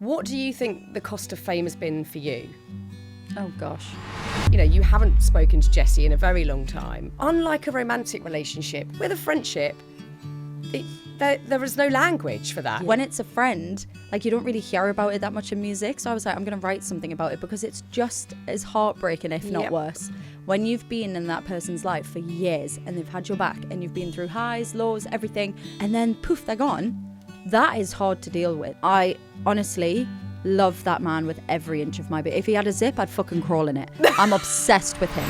What do you think the cost of fame has been for you? Oh, gosh. You know, you haven't spoken to Jessie in a very long time. Unlike a romantic relationship, with a friendship, there is no language for that. When it's a friend, like, you don't really hear about it that much in music. So I was like, I'm going to write something about it because it's just as heartbreaking, if not worse. When you've been in that person's life for years and they've had your back and you've been through highs, lows, everything, and then poof, they're gone. That is hard to deal with. I honestly love that man with every inch of my being. If he had a zip, I'd fucking crawl in it. I'm obsessed with him.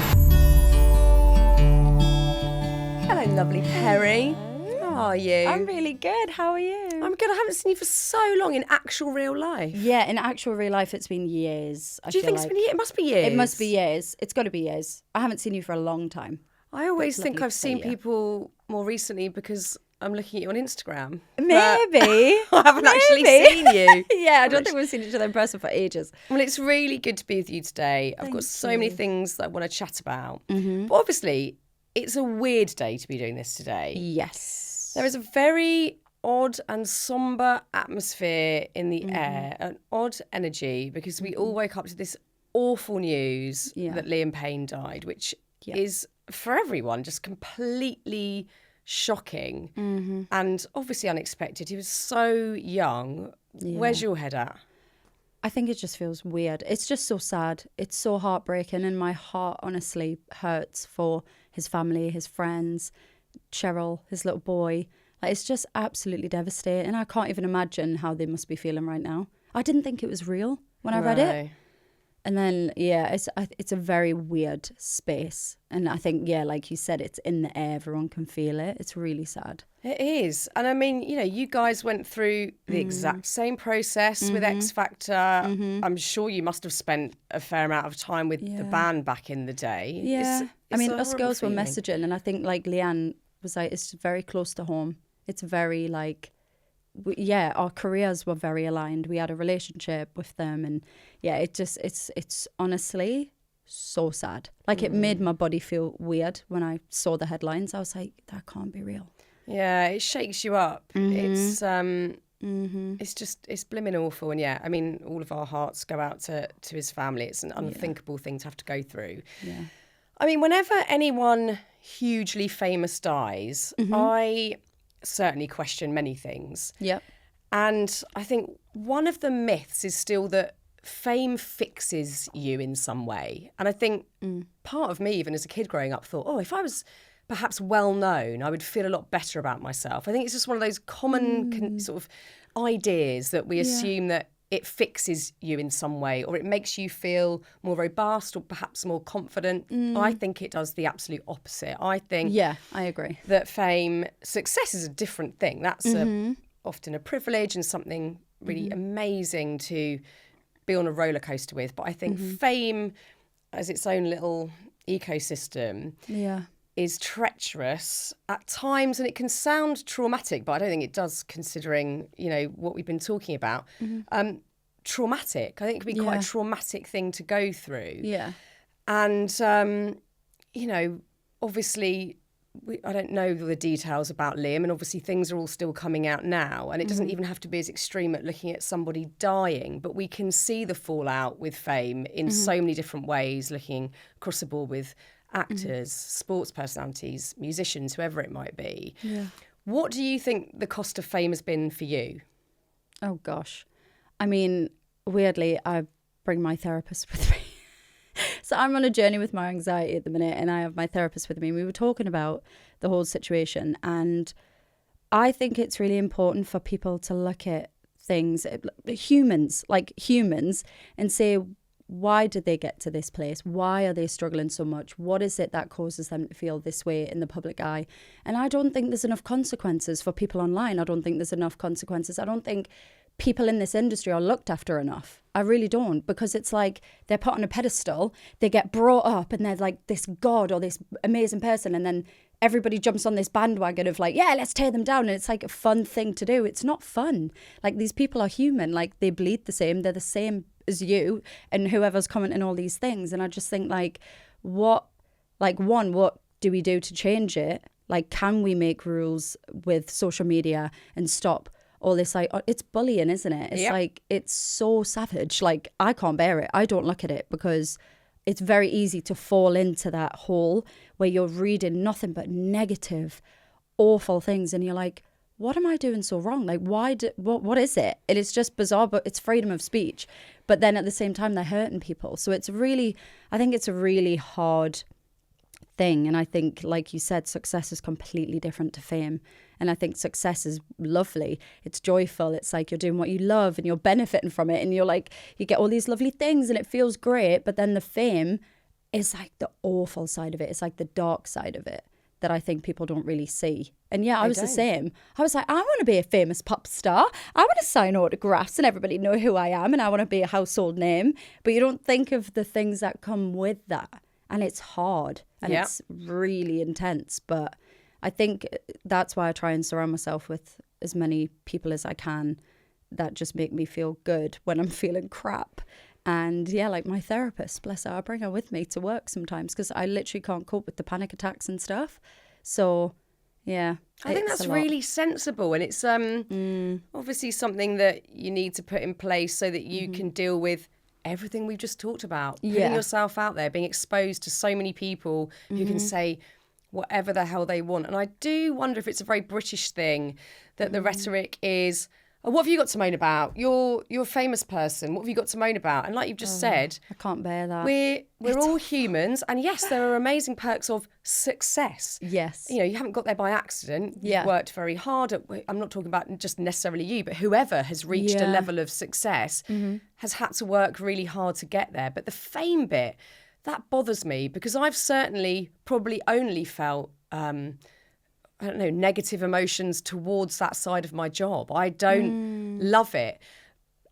Hello, lovely Perrie. How are you? I'm really good. How are you? I'm good. I haven't seen you for so long in actual real life. Yeah, in actual real life, it's been years. Do you think it's been years? It must be years. It must be years. It's got to be years. I haven't seen you for a long time. I always think I've seen people more recently because I'm looking at you on Instagram. Maybe. I haven't actually seen you. Yeah, I don't think we've seen each other in person for ages. Well, it's really good to be with you today. I've got so many things that I want to chat about. But obviously, it's a weird day to be doing this today. Yes. There is a very odd and sombre atmosphere in the air, an odd energy, because we all woke up to this awful news that Liam Payne died, which is, for everyone, just completely shocking and obviously unexpected. He was so young. Where's your head at? I think it just feels weird. It's just so sad. It's so heartbreaking, and my heart honestly hurts for his family, his friends, Cheryl, his little boy. Like, it's just absolutely devastating. I can't even imagine how they must be feeling right now. I didn't think it was real when I read it. And then, it's a very weird space. And I think, like you said, it's in the air. Everyone can feel it. It's really sad. It is. And I mean, you know, you guys went through the exact same process with X Factor. I'm sure you must have spent a fair amount of time with the band back in the day. Yeah. I mean, us girls feeling. were messaging, and I think, like, Leanne was like, it's very close to home. It's very, like, our careers were very aligned. We had a relationship with them, and it's honestly so sad. Like, it made my body feel weird when I saw the headlines. I was like, that can't be real. Yeah, it shakes you up. It's it's blimmin' awful. And I mean, all of our hearts go out to his family. It's an unthinkable thing to have to go through. Yeah. I mean, whenever anyone hugely famous dies, I certainly question many things. Yep. And I think one of the myths is still that fame fixes you in some way. And I think part of me, even as a kid growing up, thought, if I was perhaps well known, I would feel a lot better about myself. I think it's just one of those common sort of ideas that we assume that it fixes you in some way, or it makes you feel more robust or perhaps more confident. I think it does the absolute opposite. I think I agree that success is a different thing. That's often a privilege and something really amazing to be on a roller coaster with. But I think fame as its own little ecosystem is treacherous at times, and it can sound traumatic, but I don't think it does, considering, you know, what we've been talking about. Traumatic. I think it can be quite a traumatic thing to go through. Yeah. And, you know, obviously, I don't know the details about Liam, and obviously things are all still coming out now, and it doesn't even have to be as extreme at looking at somebody dying, but we can see the fallout with fame in so many different ways, looking across the board with actors, sports personalities, musicians, whoever it might be. Yeah. What do you think the cost of fame has been for you? Oh, gosh. I mean, weirdly, I bring my therapist with me. So I'm on a journey with my anxiety at the minute, and I have my therapist with me. We were talking about the whole situation, and I think it's really important for people to look at things, humans, and say, why did they get to this place? Why are they struggling so much? What is it that causes them to feel this way in the public eye? And I don't think there's enough consequences for people online. I don't think there's enough consequences. I don't think people in this industry are looked after enough. I really don't, because it's like they're put on a pedestal, they get brought up, and they're like this god or this amazing person, and then everybody jumps on this bandwagon of like, let's tear them down, and it's like a fun thing to do. It's not fun. Like, these people are human. Like, they bleed the same. They're the same as you and whoever's commenting all these things. And I just think, like, what do we do to change it? Like, can we make rules with social media and stop all this, like, it's bullying, isn't it? It's like, it's so savage. Like, I can't bear it. I don't look at it because it's very easy to fall into that hole where you're reading nothing but negative, awful things. And you're like, what am I doing so wrong? Like, what is it? It is just bizarre, but it's freedom of speech. But then at the same time, they're hurting people. So it's really, I think it's a really hard thing. And I think, like you said, success is completely different to fame. And I think success is lovely. It's joyful. It's like you're doing what you love and you're benefiting from it. And you're like, you get all these lovely things and it feels great. But then the fame is like the awful side of it. It's like the dark side of it that I think people don't really see. And yeah, I was the same. I was like, I want to be a famous pop star. I want to sign autographs and everybody know who I am. And I want to be a household name. But you don't think of the things that come with that. And it's hard and it's really intense. But I think that's why I try and surround myself with as many people as I can that just make me feel good when I'm feeling crap. And yeah, like my therapist, bless her, I bring her with me to work sometimes because I literally can't cope with the panic attacks and stuff. So yeah, I think that's really sensible. And it's obviously something that you need to put in place so that you can deal with everything we've just talked about. Putting yourself out there, being exposed to so many people who can say whatever the hell they want. And I do wonder if it's a very British thing that the rhetoric is, oh, what have you got to moan about? You're a famous person. What have you got to moan about? And like you've just said, I can't bear that. We're all humans. And yes, there are amazing perks of success. Yes. You know, you haven't got there by accident. You've worked very hard. I'm not talking about just necessarily you, but whoever has reached a level of success has had to work really hard to get there. But the fame bit, that bothers me because I've certainly probably only felt I don't know, negative emotions towards that side of my job. I don't love it.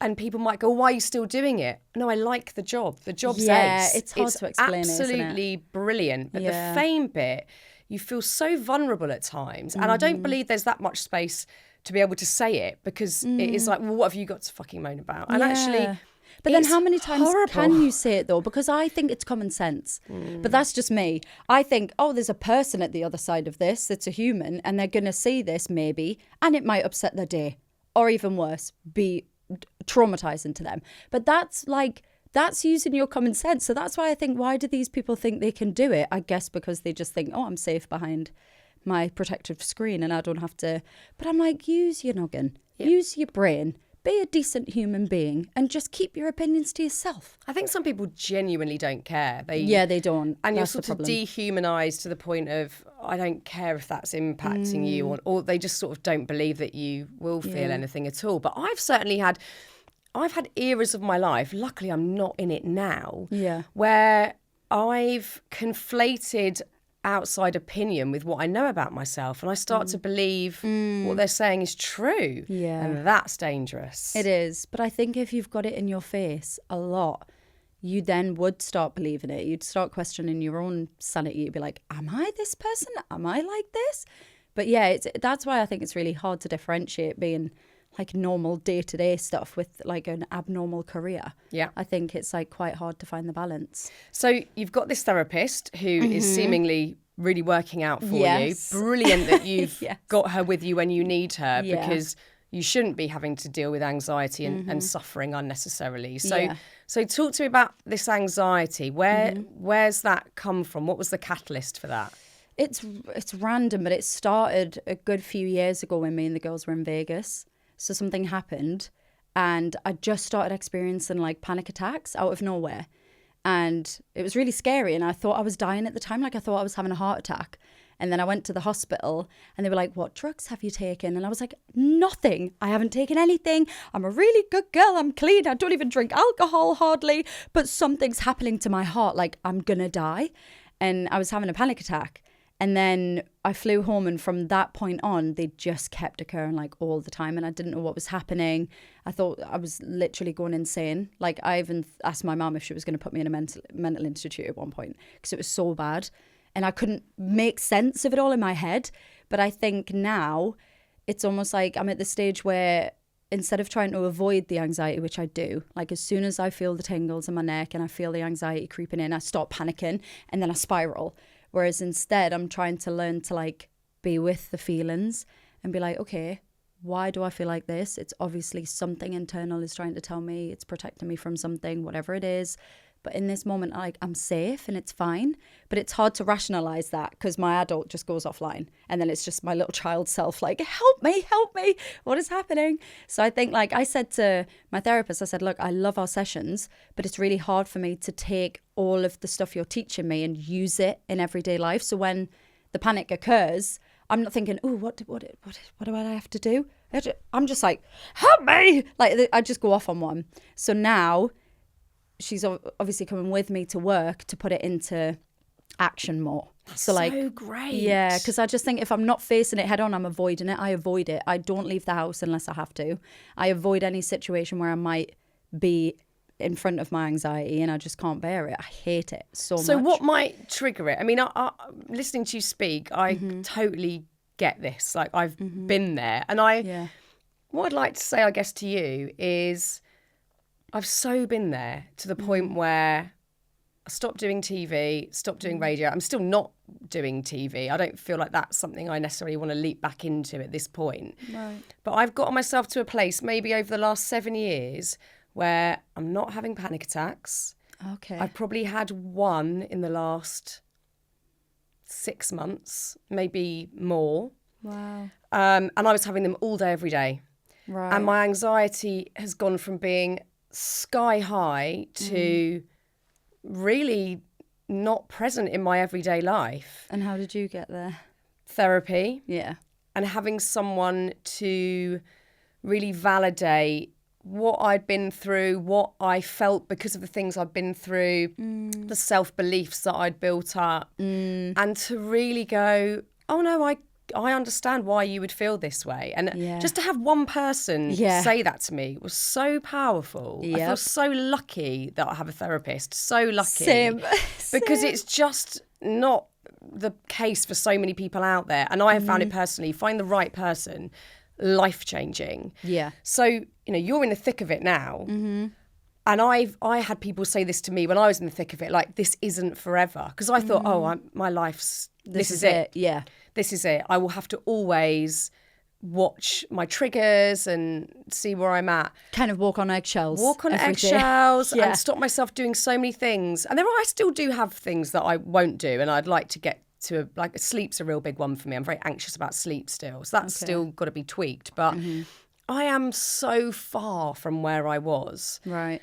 And people might go, why are you still doing it? No, I like the job. The job's ace. It's hard to explain, absolutely brilliant. But the fame bit, you feel so vulnerable at times. And I don't believe there's that much space to be able to say it because it is like, well, what have you got to fucking moan about? And actually... But then how many times can you say it though? Because I think it's common sense. But that's just me. I think, oh, there's a person at the other side of this that's a human and they're going to see this maybe and it might upset their day or even worse, be traumatizing to them. But that's using your common sense. So that's why I think, why do these people think they can do it? I guess because they just think, oh, I'm safe behind my protective screen and I don't have to. But I'm like, use your noggin, use your brain. Be a decent human being and just keep your opinions to yourself. I think some people genuinely don't care. They don't. And you're sort of dehumanised to the point of, I don't care if that's impacting you, or they just sort of don't believe that you will feel anything at all. But I've had eras of my life, luckily I'm not in it now, where I've conflated outside opinion with what I know about myself and I start to believe what they're saying is true. And that's dangerous. It is. But I think if you've got it in your face a lot, you then would start believing it. You'd start questioning your own sanity. You'd be like, am I this person? Am I like this? But yeah, that's why I think it's really hard to differentiate being like normal day-to-day stuff with like an abnormal career. I think it's like quite hard to find the balance. So you've got this therapist who is seemingly really working out for you. Brilliant that you've got her with you when you need her because you shouldn't be having to deal with anxiety and suffering unnecessarily. So talk to me about this anxiety. Where's that come from? What was the catalyst for that? It's random, but it started a good few years ago when me and the girls were in Vegas. So something happened and I just started experiencing like panic attacks out of nowhere. And it was really scary. And I thought I was dying at the time. Like I thought I was having a heart attack. And then I went to the hospital and they were like, what drugs have you taken? And I was like, nothing. I haven't taken anything. I'm a really good girl. I'm clean. I don't even drink alcohol hardly. But something's happening to my heart. Like I'm going to die. And I was having a panic attack. And then I flew home and from that point on, they just kept occurring like all the time. And I didn't know what was happening. I thought I was literally going insane. Like I even asked my mum if she was going to put me in a mental institute at one point because it was so bad. And I couldn't make sense of it all in my head. But I think now it's almost like I'm at the stage where instead of trying to avoid the anxiety, which I do, like as soon as I feel the tingles in my neck and I feel the anxiety creeping in, I start panicking and then I spiral. Whereas instead I'm trying to learn to like be with the feelings and be like, okay, why do I feel like this? It's obviously something internal is trying to tell me, it's protecting me from something, whatever it is. But in this moment, like, I'm safe and it's fine. But it's hard to rationalize that because my adult just goes offline. And then it's just my little child self like, help me, what is happening? So I think, like I said to my therapist, I said, look, I love our sessions, but it's really hard for me to take all of the stuff you're teaching me and use it in everyday life. So when the panic occurs, I'm not thinking, oh, what do I have to do? I'm just like, help me. Like, I just go off on one. So now she's obviously coming with me to work to put it into action more. So like, great. Yeah, because I just think if I'm not facing it head on, I'm avoiding it. I avoid it. I don't leave the house unless I have to. I avoid any situation where I might be in front of my anxiety and I just can't bear it. I hate it so much. So what might trigger it? I mean, listening to you speak, I totally get this. Like, I've been there. And what I'd like to say, I guess, to you is I've so been there to the point where I stopped doing TV, stopped doing radio. I'm still not doing TV. I don't feel like that's something I necessarily want to leap back into at this point. Right. But I've gotten myself to a place maybe over the last 7 years where I'm not having panic attacks. Okay. I've probably had one in the last 6 months, maybe more. Wow. And I was having them all day, every day. Right. And my anxiety has gone from being sky high to really not present in my everyday life. And how did you get there? Therapy. Yeah. And having someone to really validate what I'd been through, what I felt because of the things I'd been through, the self-beliefs that I'd built up, and to really go, oh no, I understand why you would feel this way. And just to have one person say that to me was so powerful. I feel so lucky that I have a therapist. So lucky. Same. Because it's just not the case for so many people out there. And I have found it personally, find the right person, life-changing. Yeah. So, you're in the thick of it now. And I had people say this to me when I was in the thick of it, like, this isn't forever. Because I thought, my life's, this is it. Yeah. This is it. I will have to always watch my triggers and see where I'm at. Kind of walk on eggshells. And stop myself doing so many things. And I still do have things that I won't do. And I'd like to get to, like, sleep's a real big one for me. I'm very anxious about sleep still. So that's still got to be tweaked. But I am so far from where I was. Right.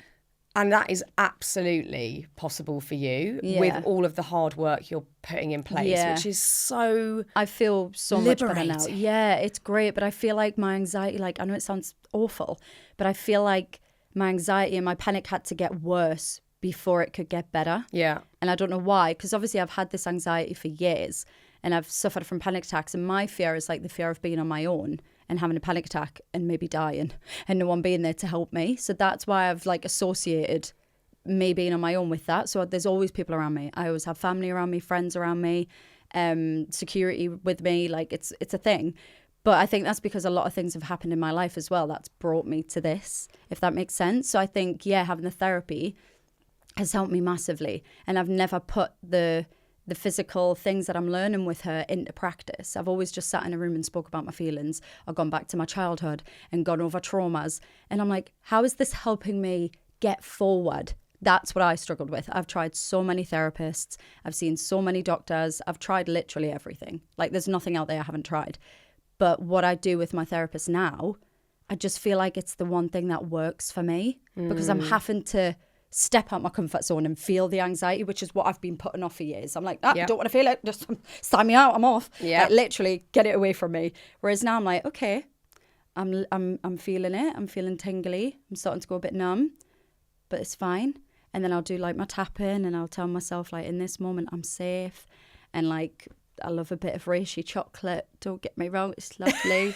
And that is absolutely possible for you with all of the hard work you're putting in place, which is so I feel so liberating. much better now. Yeah, it's great. But I feel like my anxiety, like, I know it sounds awful, but I feel like my anxiety and my panic had to get worse before it could get better. Yeah. And I don't know why, because obviously I've had this anxiety for years and I've suffered from panic attacks. And my fear is like the fear of being on my own and having a panic attack and maybe dying and no one being there to help me. So that's why I've, like, associated me being on my own with that. So there's always people around me. I always have family around me, friends around me, security with me. Like, it's a thing. But I think that's because a lot of things have happened in my life as well that's brought me to this, if that makes sense. So I think, having the therapy has helped me massively. And I've never put the physical things that I'm learning with her into practice. I've always just sat in a room and spoke about my feelings. I've gone back to my childhood and gone over traumas. And I'm like, how is this helping me get forward? That's what I struggled with. I've tried so many therapists. I've seen so many doctors. I've tried literally everything. Like, there's nothing out there I haven't tried. But what I do with my therapist now, I just feel like it's the one thing that works for me because I'm having to step out my comfort zone and feel the anxiety, which is what I've been putting off for years. I'm like, don't want to feel it. Just sign me out. I'm off. Yeah. Like, literally get it away from me. Whereas now I'm like, okay, I'm feeling it. I'm feeling tingly. I'm starting to go a bit numb, but it's fine. And then I'll do, like, my tapping and I'll tell myself, like, in this moment, I'm safe. And, like, I love a bit of reishi chocolate. Don't get me wrong. It's lovely.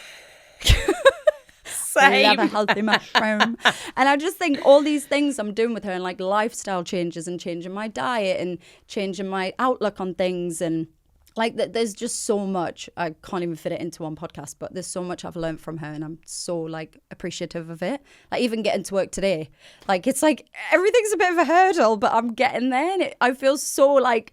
Same. I love a healthy mushroom. And I just think all these things I'm doing with her, and, like, lifestyle changes and changing my diet and changing my outlook on things, and, like, there's just so much. I can't even fit it into one podcast, but there's so much I've learned from her, and I'm so, like, appreciative of it. Like, even getting to work today, like, it's like everything's a bit of a hurdle, but I'm getting there, and I feel so, like,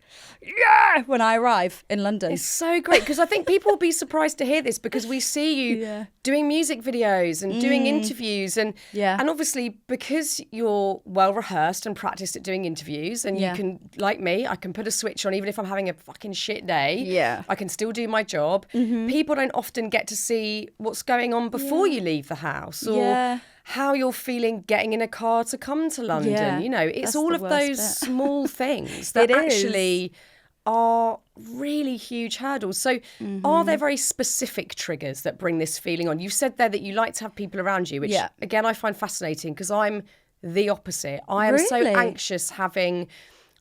when I arrive in London. It's so great because I think people will be surprised to hear this because we see you doing music videos and doing interviews and obviously because you're well rehearsed and practiced at doing interviews and you can, like me, I can put a switch on even if I'm having a fucking shit day. Yeah. I can still do my job. People don't often get to see what's going on before you leave the house or how you're feeling getting in a car to come to London. Yeah. You know, it's That's all the of worst those bit. small things that actually are really huge hurdles. So are there very specific triggers that bring this feeling on? You've said there that you like to have people around you, which again I find fascinating because I'm the opposite. I am so anxious having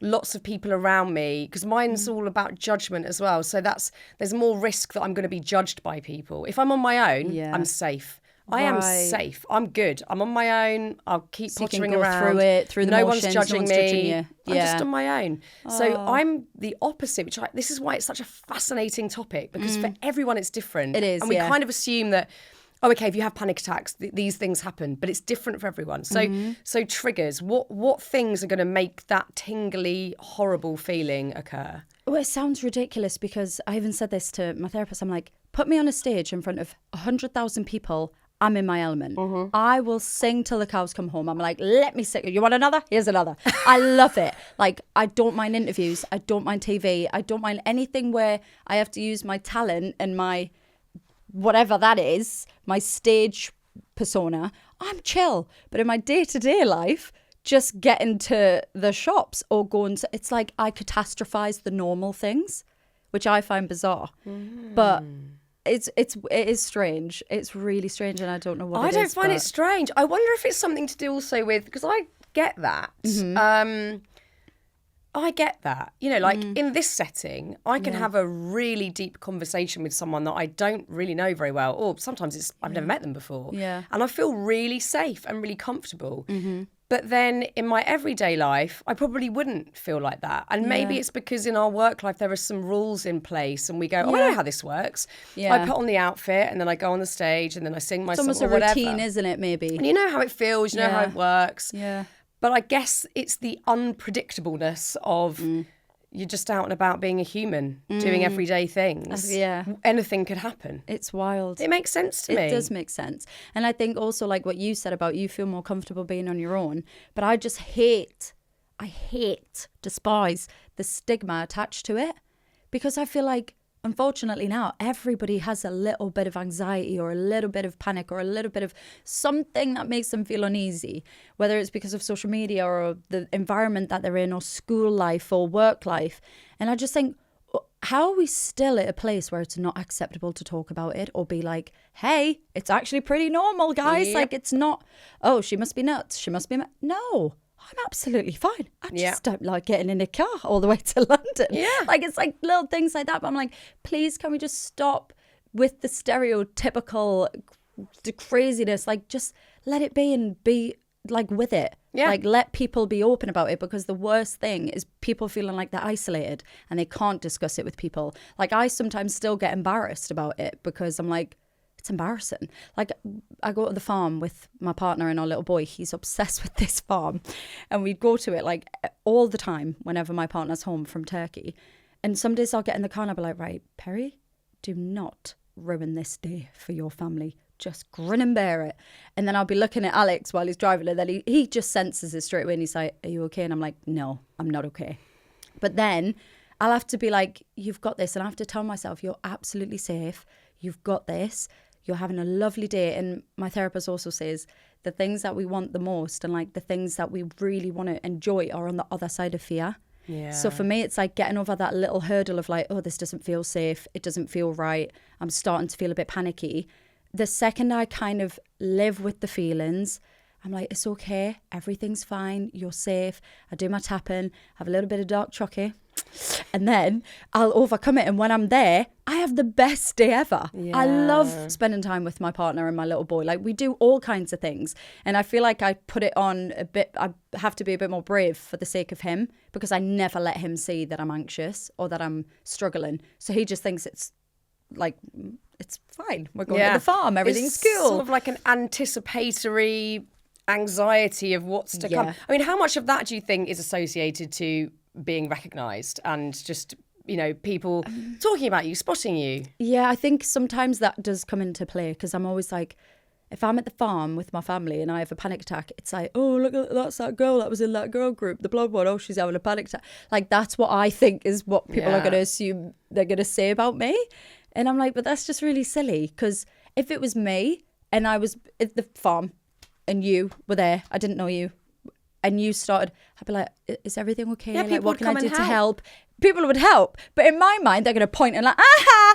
lots of people around me because mine's all about judgment as well. So there's more risk that I'm going to be judged by people. If I'm on my own, I'm safe. I am safe. I'm good. I'm on my own. I'll keep pottering around. Through the no motions, one's judging me. I'm just on Yeah. my own. So I'm the opposite, this is why it's such a fascinating topic because for everyone it's different. It is, and we kind of assume that, oh, okay, if you have panic attacks, these things happen, but it's different for everyone. So so triggers, what things are going to make that tingly, horrible feeling occur? Well, it sounds ridiculous because I even said this to my therapist. I'm like, put me on a stage in front of 100,000 people. I'm in my element. I will sing till the cows come home. I'm like, let me sing. You want another? Here's another. I love it. Like, I don't mind interviews. I don't mind TV. I don't mind anything where I have to use my talent and my whatever that is, my stage persona. I'm chill. But in my day-to-day life, just getting to the shops or going to, it's like I catastrophize the normal things, which I find bizarre. But it is strange. It's really strange, and I don't know what it is. I don't find it strange. I wonder if it's something to do also with, because I get that. I get that. You know, like in this setting, I can have a really deep conversation with someone that I don't really know very well, or sometimes I've never met them before. Yeah. And I feel really safe and really comfortable. But then in my everyday life, I probably wouldn't feel like that. And maybe it's because in our work life, there are some rules in place and we go, oh, I know how this works. Yeah. I put on the outfit and then I go on the stage and then I sing my song or It's almost a whatever. routine, isn't it, maybe? And you know how it feels, you know how it works. Yeah. But I guess it's the unpredictableness of you're just out and about being a human, doing everyday things. Yeah. Anything could happen. It's wild. It makes sense to me. It does make sense. And I think also like what you said about you feel more comfortable being on your own. But I just despise the stigma attached to it. Because I feel like, unfortunately now, everybody has a little bit of anxiety or a little bit of panic or a little bit of something that makes them feel uneasy, whether it's because of social media or the environment that they're in or school life or work life. And I just think, how are we still at a place where it's not acceptable to talk about it or be like, hey, it's actually pretty normal, guys. Yep. Like, it's not, oh, she must be nuts. She must be, no. I'm absolutely fine. I just don't like getting in a car all the way to London. Yeah. Like, it's like little things like that. But I'm like, please, can we just stop with the stereotypical the craziness? Like, just let it be and be like with it. Yeah. Like, let people be open about it, because the worst thing is people feeling like they're isolated and they can't discuss it with people. Like, I sometimes still get embarrassed about it because I'm like, it's embarrassing. Like, I go to the farm with my partner and our little boy. He's obsessed with this farm. And we'd go to it like all the time whenever my partner's home from Turkey. And some days I'll get in the car and I'll be like, right, Perrie, do not ruin this day for your family. Just grin and bear it. And then I'll be looking at Alex while he's driving, and then he just senses it straight away and he's like, are you okay? And I'm like, no, I'm not okay. But then I'll have to be like, you've got this. And I have to tell myself, you're absolutely safe. You've got this. You're having a lovely day. And my therapist also says the things that we want the most and like the things that we really want to enjoy are on the other side of fear. Yeah. So for me, it's like getting over that little hurdle of like, oh, this doesn't feel safe. It doesn't feel right. I'm starting to feel a bit panicky. The second I kind of live with the feelings, I'm like, it's okay. Everything's fine. You're safe. I do my tapping, have a little bit of dark chocolate, and then I'll overcome it. And when I'm there, I have the best day ever. Yeah. I love spending time with my partner and my little boy. Like, we do all kinds of things. And I feel like I put it on a bit, I have to be a bit more brave for the sake of him, because I never let him see that I'm anxious or that I'm struggling. So he just thinks it's like, it's fine. We're going to the farm. Everything's cool. Sort of like an anticipatory anxiety of what's to come. I mean, how much of that do you think is associated to being recognised and just, people talking about you, spotting you? Yeah, I think sometimes that does come into play because I'm always like, if I'm at the farm with my family and I have a panic attack, it's like, oh, look, that's that girl that was in that girl group, the blonde one. Oh, she's having a panic attack. Like, that's what I think is what people are going to assume they're going to say about me. And I'm like, but that's just really silly. Because if it was me and I was at the farm and you were there, I didn't know you, and you started, I'd be like, is everything okay? Yeah, like, what can I do to help? People would help. But in my mind, they're going to point and like, aha!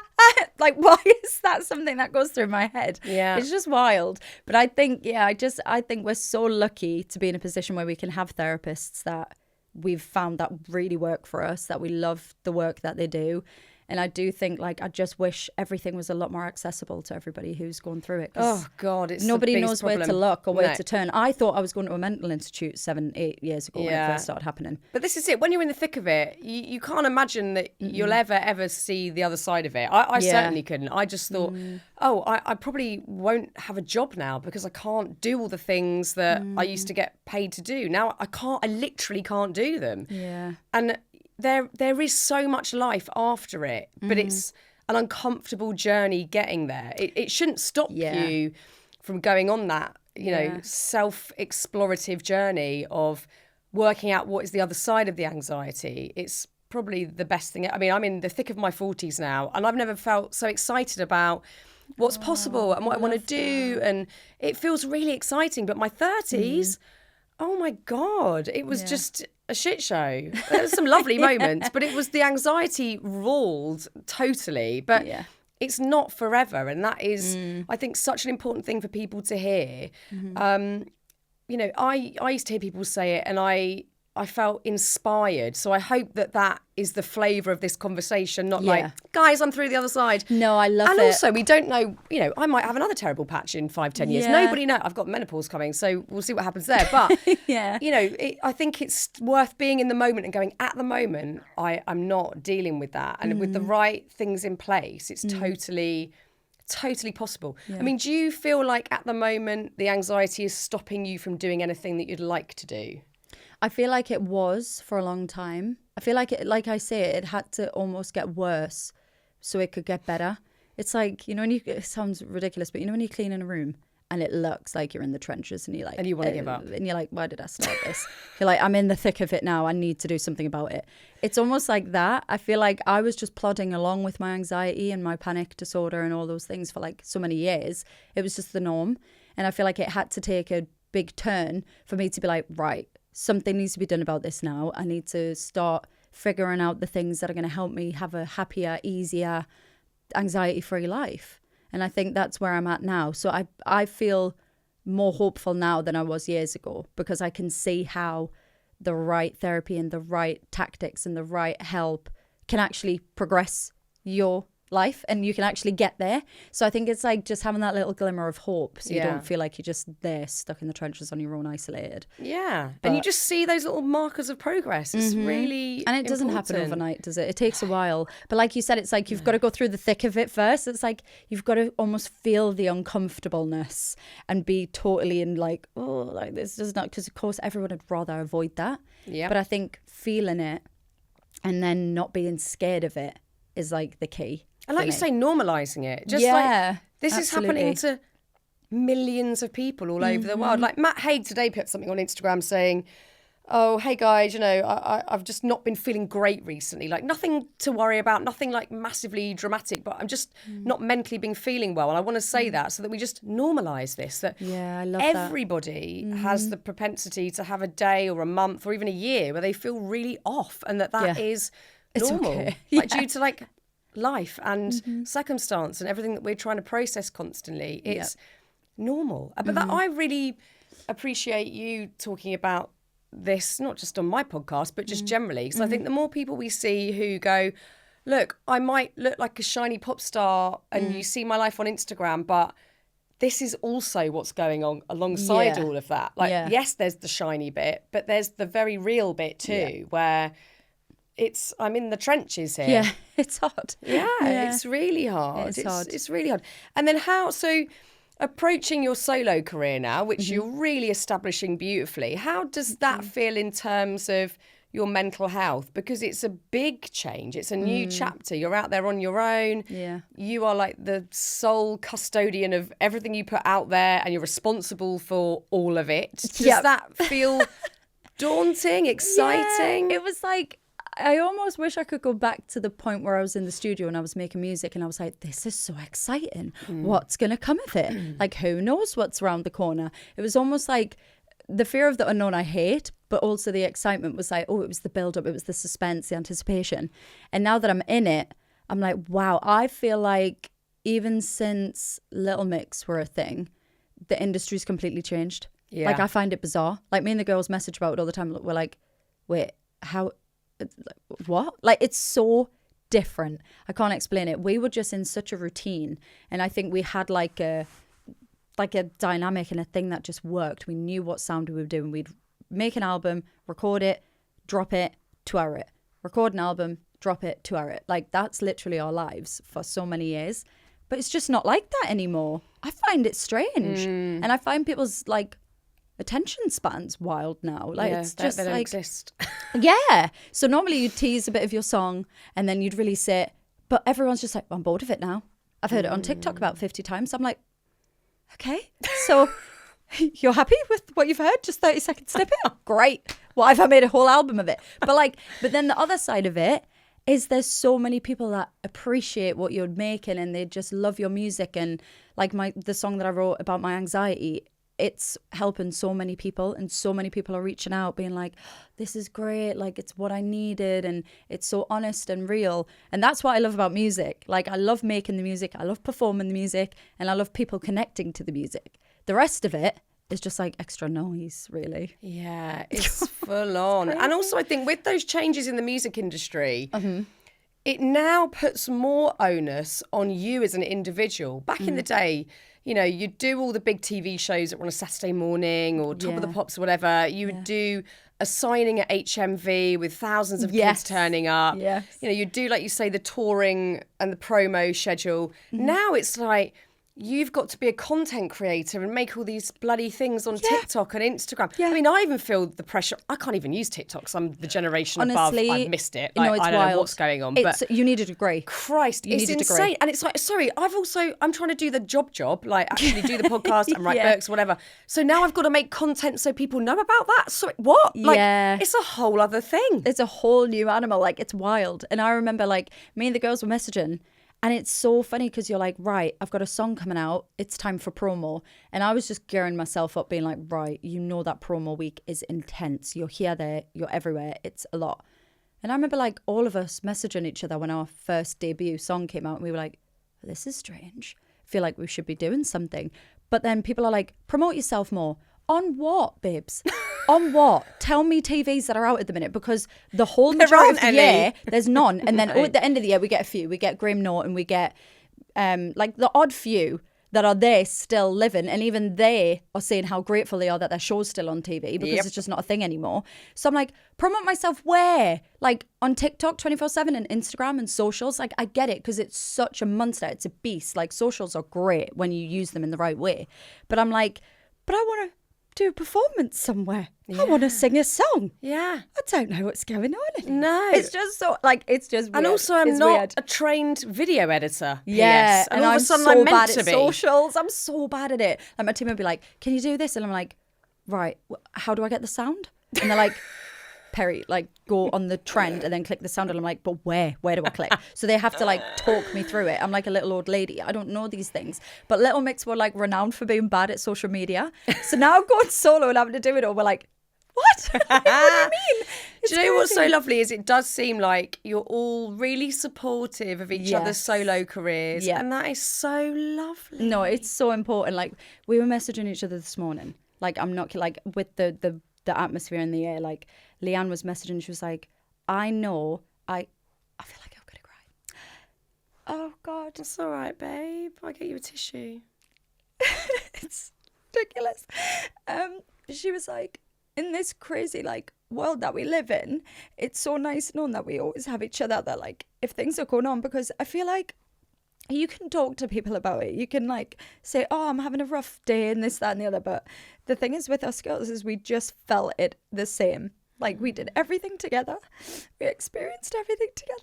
Like, why is that something that goes through my head? Yeah. It's just wild. But I think, I think we're so lucky to be in a position where we can have therapists that we've found that really work for us, that we love the work that they do. And I do think, like, I just wish everything was a lot more accessible to everybody who's going through it. Oh, God, it's nobody knows problem. where to look or where to turn. I thought I was going to a mental institute 7-8 years ago when it first started happening. But this is it. When you're in the thick of it, you can't imagine that you'll ever see the other side of it. I certainly couldn't. I just thought, I probably won't have a job now because I can't do all the things that I used to get paid to do. Now I literally can't do them. Yeah. And there is so much life after it, but it's an uncomfortable journey getting there. It shouldn't stop you from going on that, self-explorative journey of working out what is the other side of the anxiety. It's probably the best thing. I mean, I'm in the thick of my 40s now, and I've never felt so excited about what's possible and what I want to do. And it feels really exciting. But my 30s, oh my God, it was just a shit show. There were some lovely moments, but it was the anxiety ruled totally. But it's not forever. And that is, I think, such an important thing for people to hear. I used to hear people say it and I felt inspired. So I hope that is the flavour of this conversation, not like, guys, I'm through the other side. No, I love it. And also, we don't know, I might have another terrible patch in 5-10 years. Nobody knows. I've got menopause coming, so we'll see what happens there. But, I think it's worth being in the moment and going, at the moment, I'm not dealing with that. And with the right things in place, it's totally possible. I mean, do you feel like at the moment the anxiety is stopping you from doing anything that you'd like to do? I feel like it was for a long time. I feel like like I say, it had to almost get worse so it could get better. It's like, it sounds ridiculous, but when you clean in a room and it looks like you're in the trenches and you're like, and you want to give up. And you're like, why did I start this? You're like, I'm in the thick of it now. I need to do something about it. It's almost like that. I feel like I was just plodding along with my anxiety and my panic disorder and all those things for like so many years. It was just the norm. And I feel like it had to take a big turn for me to be like, right, something needs to be done about this now. I need to start figuring out the things that are going to help me have a happier, easier, anxiety-free life. And I think that's where I'm at now. So I feel more hopeful now than I was years ago because I can see how the right therapy and the right tactics and the right help can actually progress your life and you can actually get there. So I think it's like just having that little glimmer of hope so you don't feel like you're just there stuck in the trenches on your own, isolated. And you just see those little markers of progress. It's really and it doesn't happen overnight, does it? It takes a while, but like you said, it's like you've got to go through the thick of it first. It's like you've got to almost feel the uncomfortableness and be totally in like, oh, like this does not, because of course everyone would rather avoid that. But I think feeling it and then not being scared of it is like the key. And like you say, normalising it. Just like, this is happening to millions of people all over the world. Like Matt Haig today put something on Instagram saying, oh, hey guys, I've just not been feeling great recently. Like nothing to worry about, nothing like massively dramatic, but I'm just not mentally been feeling well. And I want to say that so that we just normalise this. That I love everybody has the propensity to have a day or a month or even a year where they feel really off and that is normal. Okay. Like due to like life and circumstance and everything that we're trying to process constantly. It's normal. But that I really appreciate you talking about this, not just on my podcast, but just generally. Because I think the more people we see who go, look, I might look like a shiny pop star and you see my life on Instagram, but this is also what's going on alongside all of that. Like, yes, there's the shiny bit, but there's the very real bit too, where I'm in the trenches here. Yeah, it's hard. Yeah, it's really hard. It's really hard. And then so approaching your solo career now, which you're really establishing beautifully, how does that feel in terms of your mental health, because it's a big change. It's a new chapter. You're out there on your own. Yeah. You are like the sole custodian of everything you put out there, and you're responsible for all of it. Does that feel daunting, exciting? Yeah, it was like, I almost wish I could go back to the point where I was in the studio and I was making music and I was like, this is so exciting. What's going to come of it? Like, who knows what's around the corner? It was almost like the fear of the unknown I hate, but also the excitement was like, oh, it was the build-up, it was the suspense, the anticipation. And now that I'm in it, I'm like, wow, I feel like even since Little Mix were a thing, the industry's completely changed. Yeah. Like, I find it bizarre. Like, me and the girls message about it all the time. We're like, wait, how, what? Like, it's so different. I can't explain it. We were just in such a routine. And I think we had like a dynamic and a thing that just worked. We knew what sound we were doing. We'd make an album, record it, drop it, tour it. Record an album, drop it, tour it. Like, that's literally our lives for so many years. But it's just not like that anymore. I find it strange. And I find people's like attention spans wild now. Like, it's just they don't like exist. Yeah. So normally you'd tease a bit of your song and then you'd release it. But everyone's just like, I'm bored of it now. I've heard it on TikTok about 50 times. I'm like, okay, so you're happy with what you've heard? Just 30-second snippet? Great. Why have I made a whole album of it? But then the other side of it is there's so many people that appreciate what you're making and they just love your music. And like the song that I wrote about my anxiety, it's helping so many people, and so many people are reaching out being like, this is great, like it's what I needed, and it's so honest and real. And that's what I love about music. Like, I love making the music, I love performing the music, and I love people connecting to the music. The rest of it is just like extra noise, really. Yeah, it's full on. And also I think with those changes in the music industry, it now puts more onus on you as an individual. Back in the day, you know, you'd do all the big TV shows that were on a Saturday morning or Top of the Pops or whatever. You would do a signing at HMV with thousands of kids turning up. Yes. You know, you'd do, like you say, the touring and the promo schedule. Now it's like, you've got to be a content creator and make all these bloody things on TikTok and Instagram. Yeah. I mean, I even feel the pressure. I can't even use TikTok because I'm the generation Honestly, above. I've missed it. Like, I don't know what's going on. But you need a degree. Christ, you it's insane. And it's like, sorry, I'm trying to do the job, like actually do the podcast and write books, whatever. So now I've got to make content so people know about that. Sorry, what? Like, it's a whole other thing. It's a whole new animal. Like, it's wild. And I remember, like, me and the girls were messaging. And it's so funny because you're like, right, I've got a song coming out. It's time for promo. And I was just gearing myself up being like, right, you know that promo week is intense. You're here, there, you're everywhere. It's a lot. And I remember like all of us messaging each other when our first debut song came out. And we were like, this is strange. I feel like we should be doing something. But then people are like, promote yourself more. On what, babes? On what? Tell me TVs that are out at the minute, because the whole majority of the year, there's none. And then at the end of the year, we get a few. We get Graham Norton, we get like the odd few that are there still living. And even they are saying how grateful they are that their show's still on TV, because it's just not a thing anymore. So I'm like, promote myself where? Like on TikTok 24/7 and Instagram and socials. Like, I get it because it's such a monster. It's a beast. Like, socials are great when you use them in the right way. But I'm like, but I want to do a performance somewhere. I want to sing a song. Yeah. I don't know what's going on. No. It's just so, like, it's just weird. And also, I'm not a trained video editor. Yeah. PS. And all of a sudden, so I'm meant bad to at be. socials. I'm so bad at it. Like, my team would be like, can you do this? And I'm like, right, how do I get the sound? And they're like, Perrie, like, go on the trend and then click the sound. And I'm like, but where? Where do I click? So they have to like talk me through it. I'm like a little old lady. I don't know these things. But Little Mix were like renowned for being bad at social media. So now I'm going solo and having to do it all. We're like, what? What do you mean? Do you know what's so lovely is it does seem like you're all really supportive of each other's solo careers. Yeah. And that is so lovely. No, it's so important. Like, we were messaging each other this morning. Like, I'm not, like, with the atmosphere in the air. Like, Leanne was messaging. She was like, I know, I feel like I'm going to cry. Oh, God. It's all right, babe. I'll get you a tissue. It's ridiculous. She was like, in this crazy, like, world that we live in, it's so nice knowing that we always have each other, that, like, if things are going on, because I feel like you can talk to people about it. You can, like, say, oh, I'm having a rough day and this, that and the other. But the thing is with us girls is we just felt it the same. Like, we did everything together. We experienced everything together.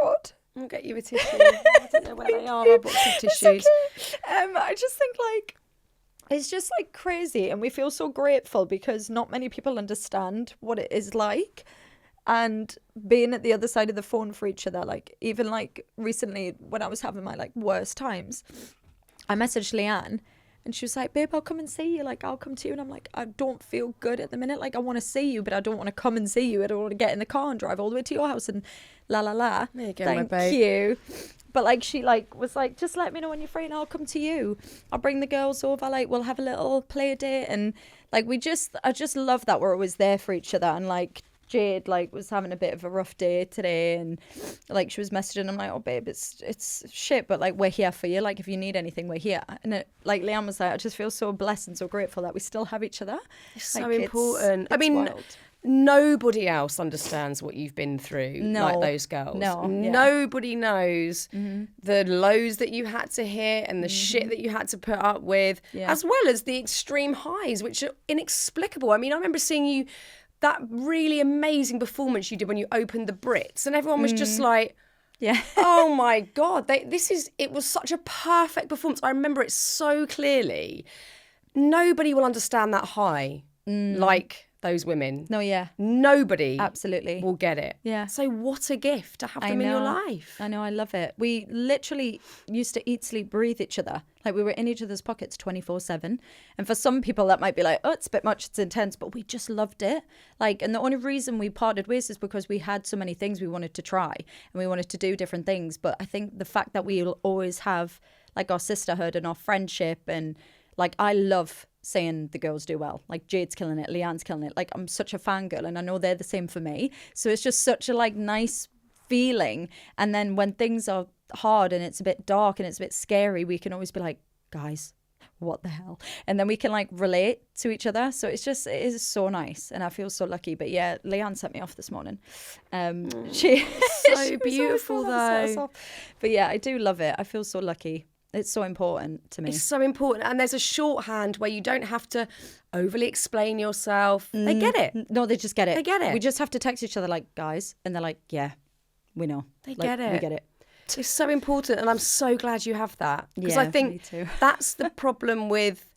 God. I'll get you a tissue. I don't know where they are. Our box of tissues. Okay. I just think, like, it's just, like, crazy. And we feel so grateful because not many people understand what it is like. And being at the other side of the phone for each other, like, even, like, recently when I was having my, like, worst times, I messaged Leanne. And she was like, babe, I'll come and see you. Like, I'll come to you. And I'm like, I don't feel good at the minute. Like, I want to see you, but I don't want to come and see you. I don't want to get in the car and drive all the way to your house and la la la. There you go, Thank my babe. you. But, like, she, like, was like, just let me know when you're free and I'll come to you. I'll bring the girls over. Like, we'll have a little play date. And, like, I just love that we're always there for each other. And, like, Jade, like, was having a bit of a rough day today, and, like, she was messaging. I'm like, oh babe, it's shit, but, like, we're here for you. Like, if you need anything, we're here. And it, like, Leanne was like, I just feel so blessed and so grateful that we still have each other. It's so Like, important. It's I mean, wild. Nobody else understands what you've been through like those girls. Nobody knows the lows that you had to hit and the shit that you had to put up with, as well as the extreme highs, which are inexplicable. I mean, I remember seeing you, that really amazing performance you did when you opened the Brits, and everyone was just like, oh my God, it was such a perfect performance. I remember it so clearly. Nobody will understand that high like those women. Nobody Absolutely will get it. So what a gift to have them in your life. I know, I love it. We literally used to eat, sleep, breathe each other. Like, we were in each other's pockets 24/7. And for some people that might be like, oh, it's a bit much, it's intense, but we just loved it. Like, and the only reason we parted ways is because we had so many things we wanted to try and we wanted to do different things. But I think the fact that we'll always have, like, our sisterhood and our friendship, and, like, I love seeing the girls do well. Like, Jade's killing it, Leanne's killing it. Like, I'm such a fangirl, and I know they're the same for me. So it's just such a, like, nice feeling. And then when things are hard and it's a bit dark and it's a bit scary, we can always be like, guys, what the hell? And then we can, like, relate to each other. So it is so nice, and I feel so lucky. But yeah, Leanne sent me off this morning. She Beautiful though. But yeah, I do love it. I feel so lucky. It's so important to me. It's so important. And there's a shorthand where you don't have to overly explain yourself. They get it. No, they just get it. They get it. We just have to text each other like, guys. And they're like, yeah, we know. They get it. We get it. It's so important. And I'm so glad you have that. Because I me think too. that's the problem with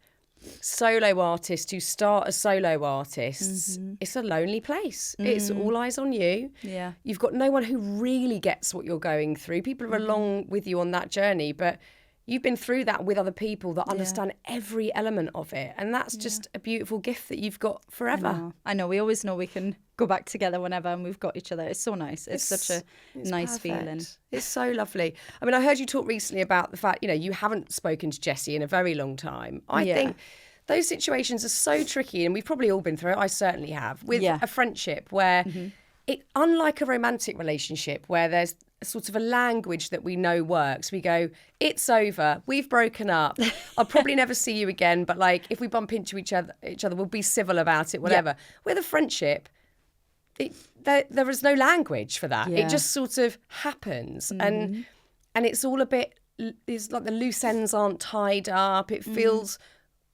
solo artists who start as solo artists. It's a lonely place. It's all eyes on you. Yeah. You've got no one who really gets what you're going through. People are along with you on that journey, but you've been through that with other people that understand every element of it. And that's just a beautiful gift that you've got forever. I know. We always know we can go back together whenever, and we've got each other. It's so nice. It's such a nice perfect. feeling. It's so lovely. I mean, I heard you talk recently about the fact, you haven't spoken to Jessie in a very long time. I think those situations are so tricky, and we've probably all been through it. I certainly have, with a friendship where it, unlike a romantic relationship where there's sort of a language that we know works. We go, it's over. We've broken up. I'll probably never see you again. But, like, if we bump into each other, we'll be civil about it, whatever. With a friendship, there is no language for that. It just sort of happens. And it's all a bit, it's like the loose ends aren't tied up. It feels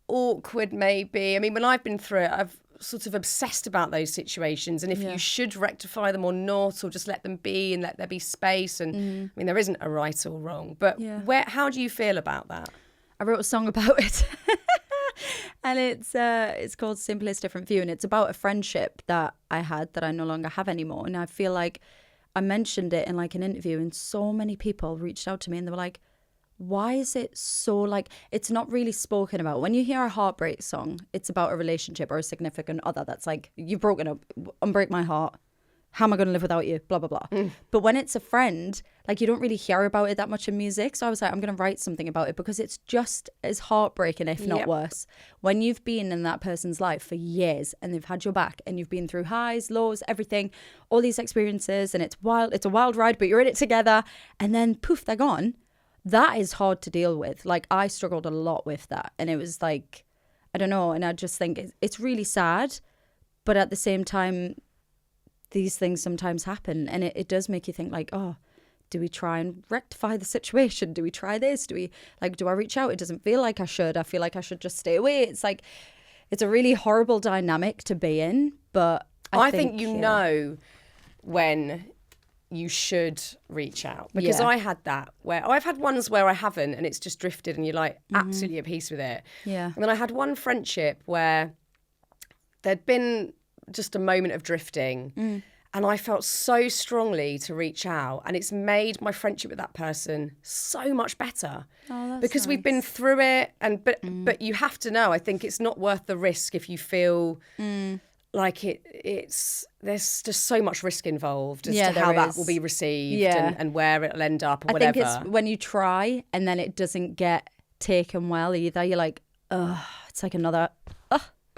awkward maybe. I mean, when I've been through it, I've sort of obsessed about those situations, and if you should rectify them or not, or just let them be and let there be space. And I mean, there isn't a right or wrong, but how do you feel about that? I wrote a song about it. And it's called Simplest Different View, and it's about a friendship that I had that I no longer have anymore. And I feel like I mentioned it in, like, an interview, and so many people reached out to me and they were like, why is it so, like, it's not really spoken about? When you hear a heartbreak song, it's about a relationship or a significant other that's like, you've broken up, unbreak my heart, how am I going to live without you, blah blah blah. But when it's a friend, like, you don't really hear about it that much in music. So I was like, I'm going to write something about it, because it's just as heartbreaking, if not worse, when you've been in that person's life for years and they've had your back and you've been through highs, lows, everything, all these experiences, and it's a wild ride, but you're in it together, and then poof, they're gone. That is hard to deal with. Like, I struggled a lot with that. And it was like, I don't know. And I just think it's really sad. But at the same time, these things sometimes happen. And it does make you think, like, oh, do we try and rectify the situation? Do we try this? Do I reach out? It doesn't feel like I should. I feel like I should just stay away. It's like, it's a really horrible dynamic to be in. But I think you know when you should reach out, because I had that where I've had ones where I haven't, and it's just drifted and you're like absolutely at peace with it. Yeah. And then I had one friendship where there'd been just a moment of drifting and I felt so strongly to reach out, and it's made my friendship with that person so much better. Oh, that's because we've nice. been through it, and but you have to know, I think it's not worth the risk if you feel like there's just so much risk involved as to how that will be received and where it'll end up or whatever. I think it's when you try and then it doesn't get taken well either. You're like, it's like another,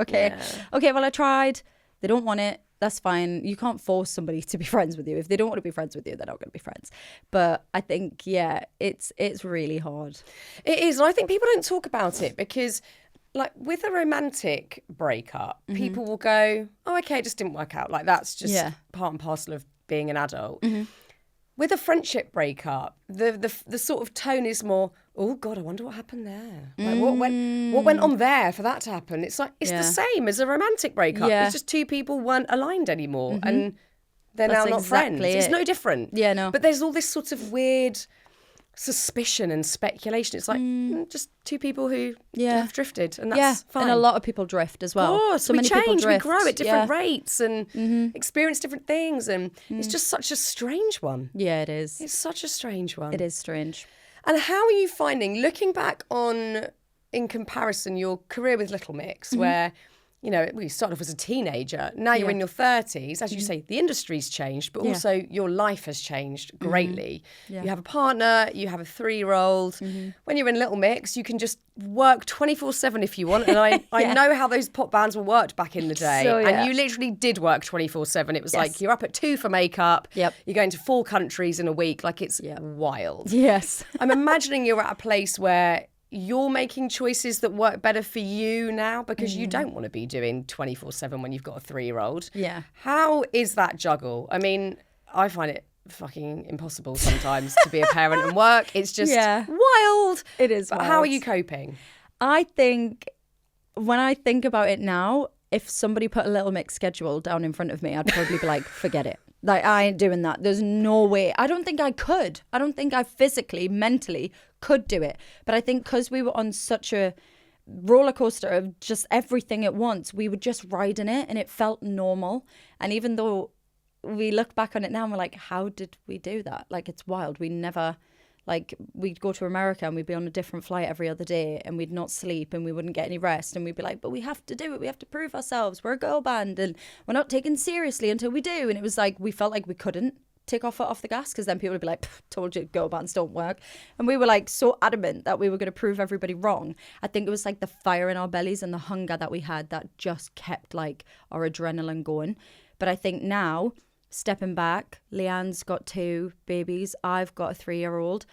okay. Yeah. Okay, well, I tried. They don't want it. That's fine. You can't force somebody to be friends with you. If they don't want to be friends with you, they're not going to be friends. But I think, it's really hard. It is. And I think people don't talk about it because, like, with a romantic breakup, people will go, oh, okay, it just didn't work out. Like, that's just part and parcel of being an adult. With a friendship breakup, the sort of tone is more, oh God, I wonder what happened there. Like, what went on there for that to happen? It's like it's the same as a romantic breakup. It's just two people weren't aligned anymore, and they're now not friends. It's no different. Yeah, no. But there's all this sort of weird suspicion and speculation. It's like just two people who have drifted, and that's fine. And a lot of people drift as well. Of course, so we many change, people drift. we grow at different rates and experience different things, and it's just such a strange one. Yeah, it is. It's such a strange one. It is strange. And how are you finding, looking back on, in comparison, your career with Little Mix, where, you know, you started off as a teenager, now you're in your 30s, as you say, the industry's changed, but also your life has changed greatly. You have a partner, you have a 3-year-old. When you're in Little Mix, you can just work 24/7 if you want. And I know how those pop bands were worked back in the day. So, and you literally did work 24/7. It was like you're up at 2 for makeup. You're going to 4 countries in a week. Like, it's wild. Yes. I'm imagining you're at a place where you're making choices that work better for you now, because you don't want to be doing 24/7 when you've got a 3-year-old. Yeah. How is that juggle? I mean, I find it fucking impossible sometimes to be a parent and work. It's just wild. It is But wild. how are you coping? I think when I think about it now, if somebody put a Little Mix schedule down in front of me, I'd probably be like, forget it. Like, I ain't doing that. There's no way. I don't think I could. I don't think I physically, mentally could do it. But I think because we were on such a roller coaster of just everything at once, we were just riding it and it felt normal. And even though we look back on it now and we're like, how did we do that? Like, it's wild. We never... Like, we'd go to America and we'd be on a different flight every other day and we'd not sleep and we wouldn't get any rest. And we'd be like, but we have to do it. We have to prove ourselves. We're a girl band and we're not taken seriously until we do. And it was like, we felt like we couldn't take our foot off the gas, because then people would be like, told you girl bands don't work. And we were like so adamant that we were going to prove everybody wrong. I think it was like the fire in our bellies and the hunger that we had that just kept like our adrenaline going. But I think now, stepping back, Leanne's got 2 babies. I've got a 3-year-old.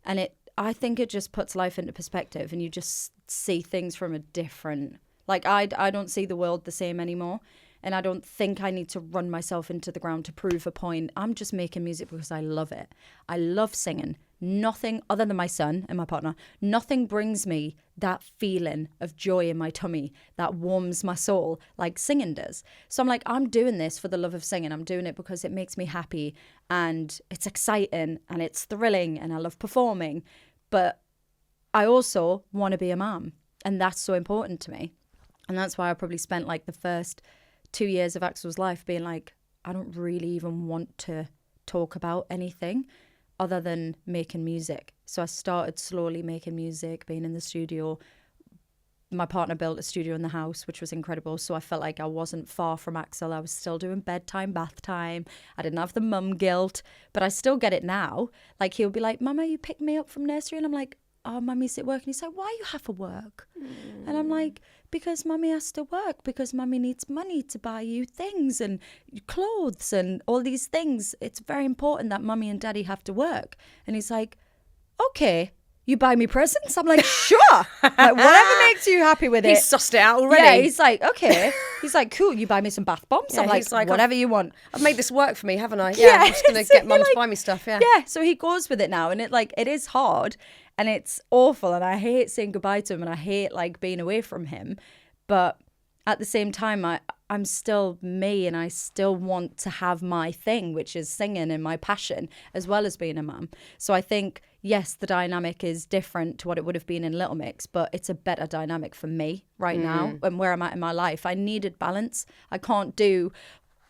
And I think it just puts life into perspective, and you just see things from a different... Like, I don't see the world the same anymore. And I don't think I need to run myself into the ground to prove a point. I'm just making music because I love it. I love singing. Nothing other than my son and my partner, nothing brings me that feeling of joy in my tummy that warms my soul like singing does. So I'm like, I'm doing this for the love of singing. I'm doing it because it makes me happy and it's exciting and it's thrilling and I love performing. But I also want to be a mom, and that's so important to me. And that's why I probably spent like the first 2 years of Axel's life being like, I don't really even want to talk about anything other than making music. So I started slowly making music, being in the studio. My partner built a studio in the house, which was incredible. So I felt like I wasn't far from Axel. I was still doing bedtime, bath time. I didn't have the mum guilt, but I still get it now. Like, he'll be like, Mama, you picked me up from nursery? And I'm like, oh, Mummy's at work. And he's like, why you have to work? And I'm like, because Mummy has to work, because Mummy needs money to buy you things and clothes and all these things. It's very important that Mummy and Daddy have to work. And he's like, okay, you buy me presents? I'm like, sure. Like, whatever makes you happy with it. He's sussed it out already. Yeah, he's like, okay. He's like, cool, you buy me some bath bombs? Yeah, I'm he's like, like, whatever you want. I've made this work for me, haven't I? Yeah, I'm just going to so get Mum like, to buy me stuff, yeah. Yeah, so he goes with it now, and it is hard and it's awful, and I hate saying goodbye to him and I hate like being away from him, but at the same time, I'm still me, and I still want to have my thing, which is singing and my passion, as well as being a mum. So I think, yes, the dynamic is different to what it would have been in Little Mix, but it's a better dynamic for me right now and where I'm at in my life. I needed balance. I can't do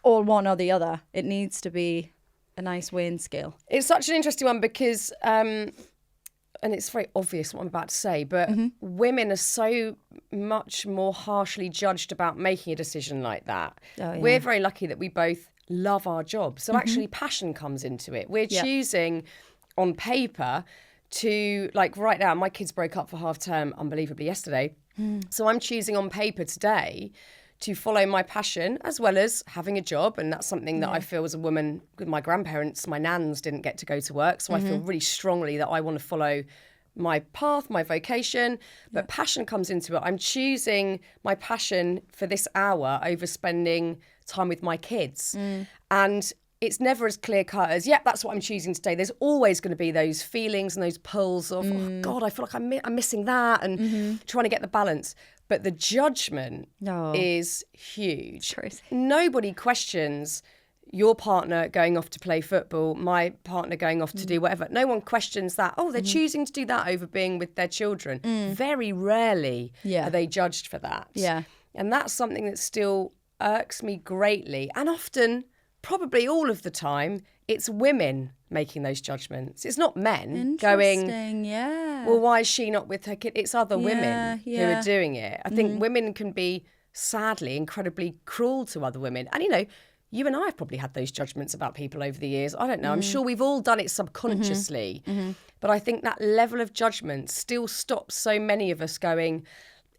all one or the other. It needs to be a nice weighing scale. It's such an interesting one because, and it's very obvious what I'm about to say, but women are so much more harshly judged about making a decision like that. Oh, yeah. We're very lucky that we both love our job. So actually passion comes into it. We're choosing on paper to, like right now, my kids broke up for half term unbelievably yesterday. So I'm choosing on paper today to follow my passion as well as having a job. And that's something that I feel as a woman with my grandparents, my nans didn't get to go to work. So I feel really strongly that I want to follow my path, my vocation, but passion comes into it. I'm choosing my passion for this hour over spending time with my kids. And it's never as clear cut as, that's what I'm choosing today. There's always going to be those feelings and those pulls of, oh God, I feel like I'm missing that, and trying to get the balance. But the judgment is huge. Crazy. Nobody questions your partner going off to play football, my partner going off to do whatever. No one questions that. Oh, they're choosing to do that over being with their children. Very rarely are they judged for that. Yeah. And that's something that still irks me greatly. And often, probably all of the time, it's women making those judgments. It's not men going, well, why is she not with her kid? It's other women who are doing it. I think women can be, sadly, incredibly cruel to other women. And, you and I have probably had those judgments about people over the years. I don't know. I'm sure we've all done it subconsciously. But I think that level of judgment still stops so many of us going,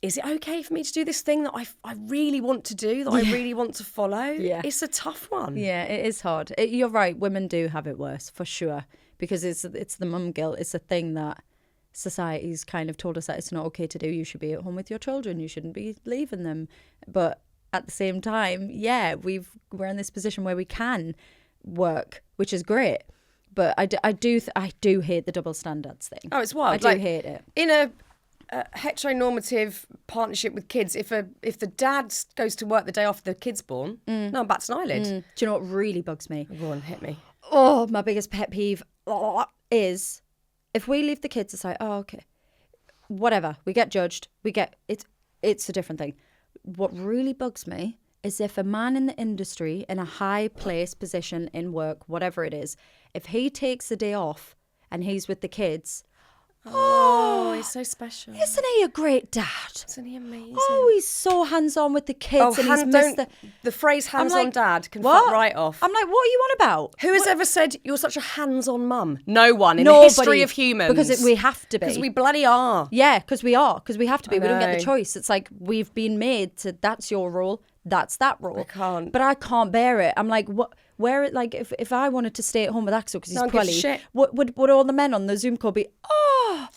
is it okay for me to do this thing that I really want to do, that I really want to follow? Yeah. It's a tough one. Yeah, it is hard. You're right. Women do have it worse, for sure, because it's the mum guilt. It's a thing that society's kind of told us that it's not okay to do. You should be at home with your children. You shouldn't be leaving them. But at the same time, we're in this position where we can work, which is great. But I do hate the double standards thing. Oh, it's wild. I do hate it. In a heteronormative partnership with kids, if the dad goes to work the day after the kid's born, no one bats an eyelid. Do you know what really bugs me? Go on, hit me. Oh, my biggest pet peeve is if we leave the kids aside, okay, whatever, we get judged, it's a different thing. What really bugs me is if a man in the industry, in a high place position in work, whatever it is, if he takes the day off and he's with the kids, he's so special. Isn't he a great dad? Isn't he amazing? Oh, he's so hands-on with the kids. And he's missed the phrase hands-on dad can what? fuck right off. I'm like, what are you on about? Who has ever said you're such a hands-on mum? No one in the history of humans. Because we have to be. Because we bloody are. Yeah, because we are. Because we have to be. We don't get the choice. It's like we've been made to, that's your role, that's that role. I can't. But I can't bear it. I'm like, what? Where it, like, if I wanted to stay at home with Axel because he's poorly, would all the men on the Zoom call be,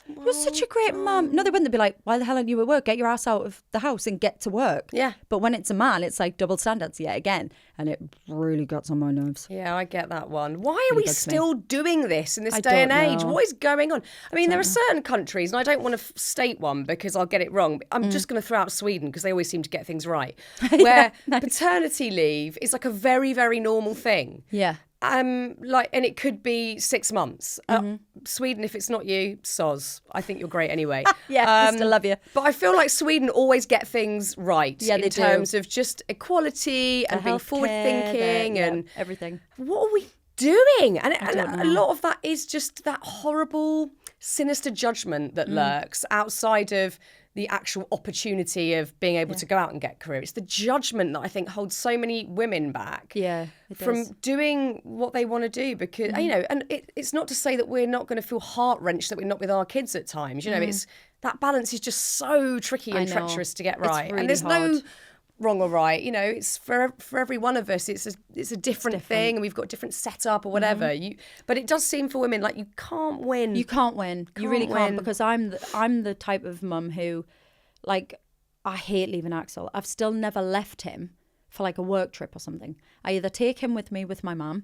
you're such a great mum? No, they wouldn't. They'd be like, why the hell aren't you at work? Get your ass out of the house and get to work. Yeah. But when it's a man, it's like double standards yet again. And it really gets on my nerves. Yeah, I get that one. Why are we still doing this in this day and age? What is going on? I mean, there are certain countries, and I don't want to state one because I'll get it wrong. I'm just going to throw out Sweden because they always seem to get things right. Where paternity leave is like a very, very normal thing. Yeah. And it could be 6 months. Sweden, if it's not you, soz. I think you're great anyway. I still love you. But I feel like Sweden always get things right in terms of just equality and being forward-thinking and everything. What are we doing? And a lot of that is just that horrible, sinister judgment that lurks outside of the actual opportunity of being able to go out and get a career. It's the judgment that I think holds so many women back from doing what they want to do because, and it's not to say that we're not going to feel heart-wrenched that we're not with our kids at times. It's that balance is just so tricky and treacherous to get right. Really and there's hard. no wrong or right. It's for every one of us, it's a different thing and we've got a different setup or whatever. But it does seem for women like you can't win. You can't win. You really can't, because I'm the type of mum who, like, I hate leaving Axel. I've still never left him for like a work trip or something. I either take him with me with my mum,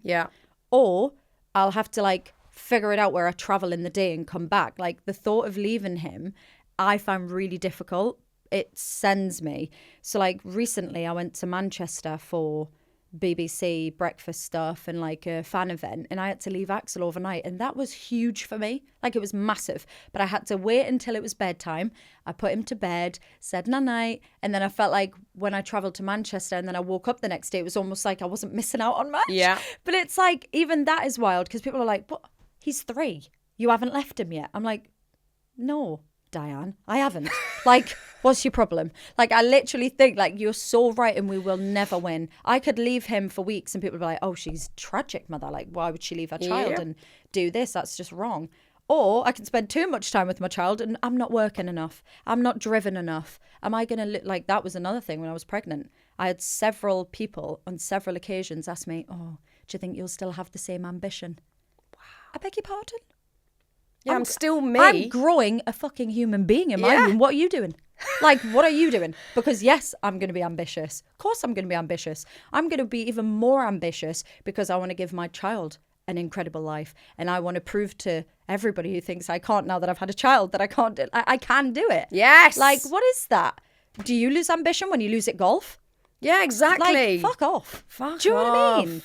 or I'll have to like figure it out where I travel in the day and come back. Like the thought of leaving him, I find really difficult. it sends me. So like recently I went to Manchester for BBC breakfast stuff and like a fan event, and I had to leave Axel overnight, and that was huge for me. Like it was massive, but I had to wait until it was bedtime. I put him to bed, said night, and then I felt like when I travelled to Manchester and then I woke up the next day, it was almost like I wasn't missing out on much. Yeah. But it's like, even that is wild, because people are like, but he's 3, you haven't left him yet. I'm like, no, Diane, I haven't. Like, what's your problem? Like, I literally think, like, you're so right and we will never win. I could leave him for weeks and people would be like, oh, she's tragic, mother. Like, why would she leave her child and do this? That's just wrong. Or I can spend too much time with my child and I'm not working enough. I'm not driven enough. Am I going to look like that? Was another thing when I was pregnant. I had several people on several occasions ask me, oh, do you think you'll still have the same ambition? Wow. I beg your pardon? Yeah, I'm still me. I'm growing a fucking human being in my room. What are you doing? Like, what are you doing? Because yes, I'm going to be ambitious. Of course I'm going to be ambitious. I'm going to be even more ambitious because I want to give my child an incredible life. And I want to prove to everybody who thinks I can't now that I've had a child that I can't do I can do it. Yes. Like, what is that? Do you lose ambition when you lose at golf? Yeah, exactly. Like, fuck off. Fuck Do you know what I off. mean?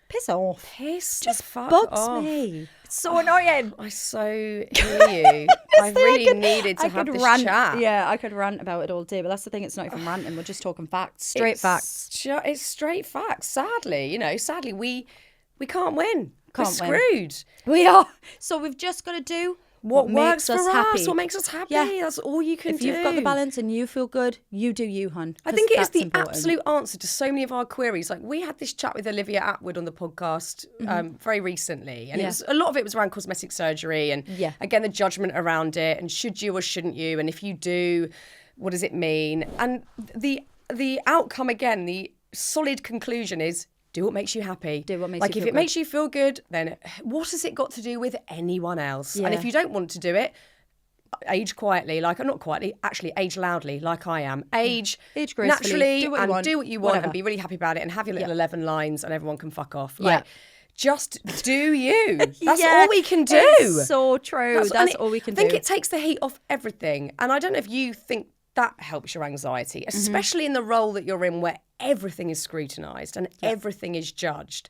Piss off. Piss Just the fuck bugs off. me. It's so annoying. I so hear you. I really needed to have this rant, chat. Yeah, I could rant about it all day, but that's the thing. It's not even ranting. We're just talking facts, straight facts. It's straight facts. Sadly, we can't win. We're Can't win. screwed. We are. So we've just got to do What makes works for us us? happy. What makes us happy? Yeah. That's all you can If do. you've got the balance and you feel good, you do you, hun. I think it is that's the important. absolute answer to so many of our queries. Like, we had this chat with Olivia Atwood on the podcast very recently, and a lot of it was around cosmetic surgery and again the judgment around it, and should you or shouldn't you, and if you do, what does it mean? And the outcome again, the solid conclusion is, do what makes you happy. Do what makes like you if feel it good. makes you feel good, then what has it got to do with anyone else? Yeah. And if you don't want to do it, age quietly, not quietly, actually age loudly, like I am. Age gracefully, naturally, do what you want, do what you want, whatever. and be really happy about it, and have your little 11 lines, and everyone can fuck off. Yeah. Like, just do you. That's Yeah, all we can do. It's so true. That's all we can do. I think it takes the heat off everything. And I don't know if you think that helps your anxiety, especially in the role that you're in where everything is scrutinised and everything is judged,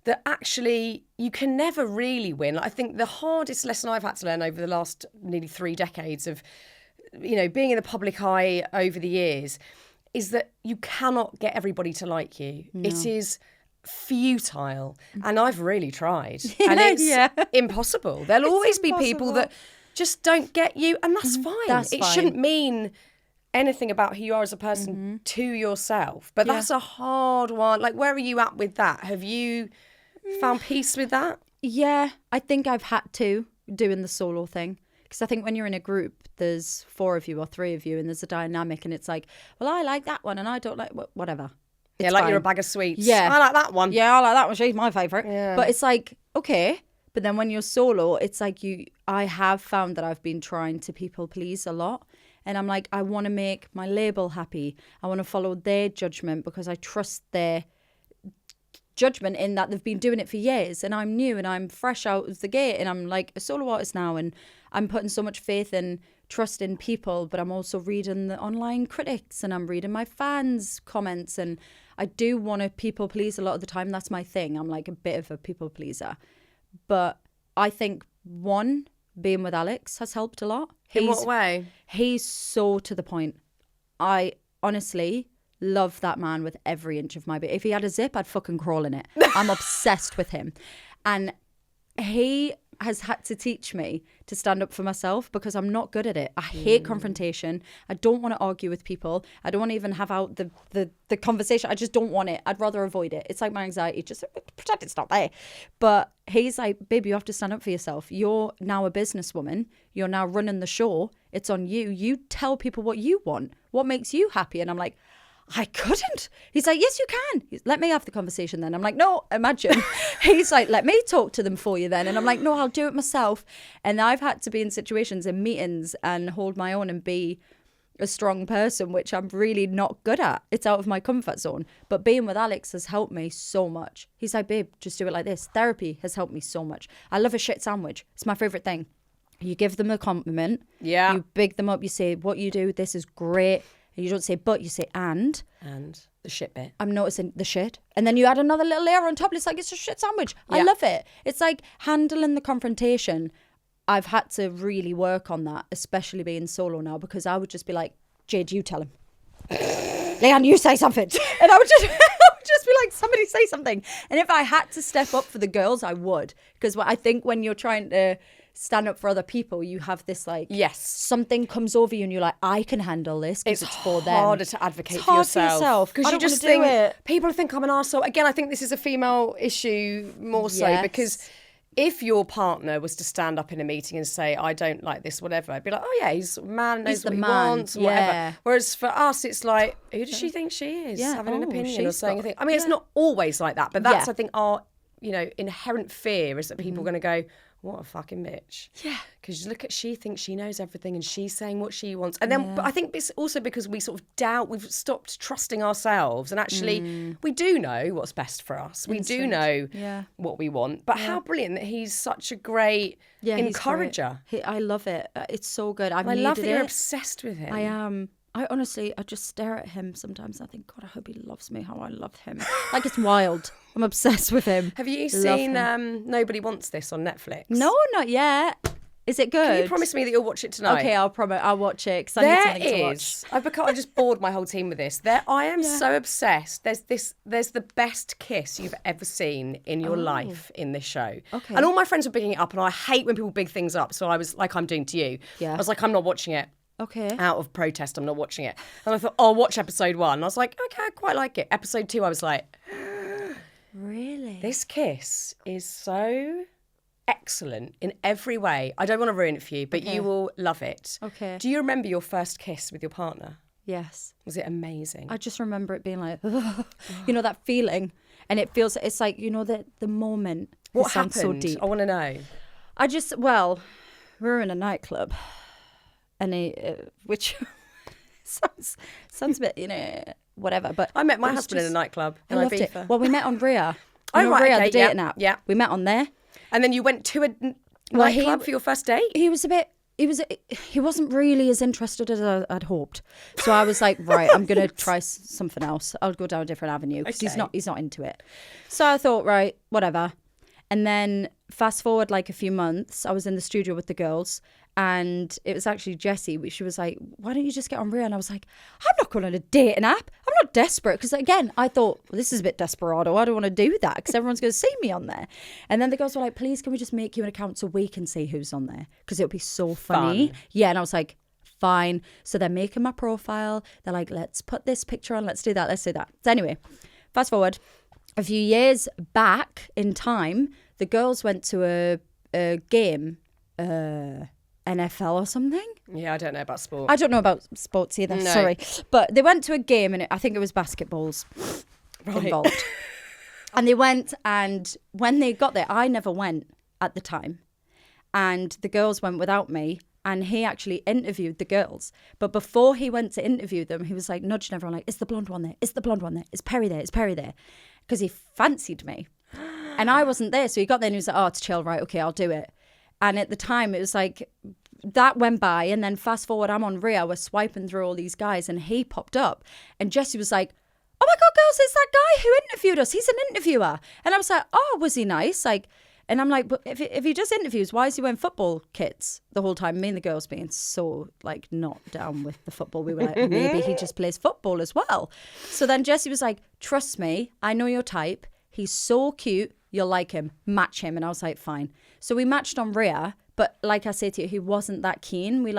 that actually you can never really win. Like, I think the hardest lesson I've had to learn over the last nearly 3 decades of, being in the public eye over the years is that you cannot get everybody to like you. No. It is futile. And I've really tried. And it's impossible. There'll always be people that just don't get you, and that's fine. It shouldn't mean anything about who you are as a person to yourself. But that's a hard one. Like, where are you at with that? Have you found peace with that? Yeah, I think I've had to, doing the solo thing. Because I think when you're in a group, there's 4 of you or 3 of you, and there's a dynamic, and it's like, well, I like that one, and I don't like whatever. It's like fine. you're a bag of sweets. Yeah. I like that one. Yeah, I like that one. She's my favourite. Yeah. But it's like, okay. But then when you're solo, it's like I have found that I've been trying to people please a lot. And I'm like, I want to make my label happy. I want to follow their judgment because I trust their judgment in that they've been doing it for years. And I'm new and I'm fresh out of the gate. And I'm like a solo artist now. And I'm putting so much faith and trust in people. But I'm also reading the online critics and I'm reading my fans' comments. And I do want to people please a lot of the time. That's my thing. I'm like a bit of a people pleaser. But I think, one, being with Alex has helped a lot. In what way? He's so to the point. I honestly love that man with every inch of my being. If he had a zip, I'd fucking crawl in it. I'm obsessed with him. And he has had to teach me to stand up for myself because I'm not good at it. I hate confrontation. I don't want to argue with people. I don't want to even have out the conversation. I just don't want it. I'd rather avoid it. It's like my anxiety. Just pretend it's not there. But he's like, babe, you have to stand up for yourself. You're now a businesswoman. You're now running the show. It's on you. You tell people what you want. What makes you happy? And I'm like, I couldn't. He's like, yes, you can. Let me have the conversation then. I'm like, no, imagine. He's like, let me talk to them for you then. And I'm like, no, I'll do it myself. And I've had to be in situations in meetings and hold my own and be a strong person, which I'm really not good at. It's out of my comfort zone. But being with Alex has helped me so much. He's like, babe, just do it like this. Therapy has helped me so much. I love a shit sandwich. It's my favourite thing. You give them a compliment. Yeah. You big them up. You say, what you do, this is great. And you don't say but, you say and. And the shit bit. I'm noticing the shit. And then you add another little layer on top. It's like, it's a shit sandwich. Yeah. I love it. It's like handling the confrontation. I've had to really work on that, especially being solo now, because I would just be like, Jade, you tell him. Leanne, you say something. And I would just be like, somebody say something. And if I had to step up for the girls, I would. Because I think when you're trying to stand up for other people, you have this like, yes, something comes over you and you're like, I can handle this because it's for them. It's harder to advocate for yourself. Because you just think, people think I'm an arsehole. Again, I think this is a female issue more so, because if your partner was to stand up in a meeting and say, I don't like this, whatever, I'd be like, oh yeah, he's a man, knows what he wants, whatever. Whereas for us, it's like, who does she think she is? Having an opinion or saying a thing. I mean, it's not always like that, but that's, I think, our, inherent fear is that people are going to go, what a fucking bitch. Yeah. Because look she thinks she knows everything and she's saying what she wants. And then but I think it's also because we sort of doubt, we've stopped trusting ourselves. And actually, we do know what's best for us. We do know what we want. But how brilliant that he's such a great encourager. I love it. It's so good. I love that you're obsessed with him. I am. I honestly just stare at him sometimes and I think, God, I hope he loves me how I love him. Like, it's wild. I'm obsessed with him. Have you seen Nobody Wants This on Netflix? No, not yet. Is it good? Can you promise me that you'll watch it tonight? Okay, I'll promise. I'll watch it because I need something to watch. I just bored my whole team with this. I am so obsessed. There's the best kiss you've ever seen in your life in this show. Okay. And all my friends were bigging it up, and I hate when people big things up. So I was like, I'm doing to you. Yeah. I was like, I'm not watching it. Okay. Out of protest, I'm not watching it. And I thought, I'll watch episode 1. And I was like, okay, I quite like it. Episode 2, I was like, really? This kiss is so excellent in every way. I don't want to ruin it for you, but you will love it. Okay. Do you remember your first kiss with your partner? Yes. Was it amazing? I just remember it being like, that feeling. And it feels, it's like, the moment. What happened? So deep. I want to know. We were in a nightclub. And which sounds a bit, whatever. But I met my husband in a nightclub. I loved it. Well, we met on Rhea. Rhea, the dating app. Yeah. We met on there. And then you went to a nightclub for your first date? He wasn't really as interested as I'd hoped. So I was like, right, I'm going to try something else. I'll go down a different avenue because he's not into it. So I thought, right, whatever. And then fast forward like a few months, I was in the studio with the girls. And it was actually Jessie. She was like, why don't you just get on Rhea? And I was like, I'm not going on a dating app. I'm not desperate. Because again, I thought, well, this is a bit desperado. I don't want to do that because everyone's going to see me on there. And then the girls were like, please, can we just make you an account so we can see who's on there? Because it'll be so funny. Yeah. And I was like, fine. So they're making my profile. They're like, let's put this picture on. Let's do that. Let's do that. So anyway, fast forward a few years back in time, the girls went to a game, NFL or something. Yeah, I don't know about sport. I don't know about sports either, sorry. But they went to a game and I think it was basketballs involved. And they went, and when they got there, I never went at the time. And the girls went without me, and he actually interviewed the girls. But before he went to interview them, he was like nudging everyone like, is the blonde one there? Is the blonde one there? Is Perrie there? Is Perrie there? Because he fancied me. And I wasn't there. So he got there and he was like, oh, it's chill, right? Okay, I'll do it. And at the time, it was like, that went by. And then fast forward, I'm on Rhea. We're swiping through all these guys. And he popped up. And Jessie was like, oh my God, girls, it's that guy who interviewed us. He's an interviewer. And I was like, oh, was he nice? And I'm like, but if he just interviews, why is he wearing football kits the whole time? Me and the girls being so not down with the football. We were like, maybe he just plays football as well. So then Jessie was like, trust me, I know your type. He's so cute. You'll like him. Match him. And I was like, fine. So we matched on Rhea. But like I said to you, he wasn't that keen. We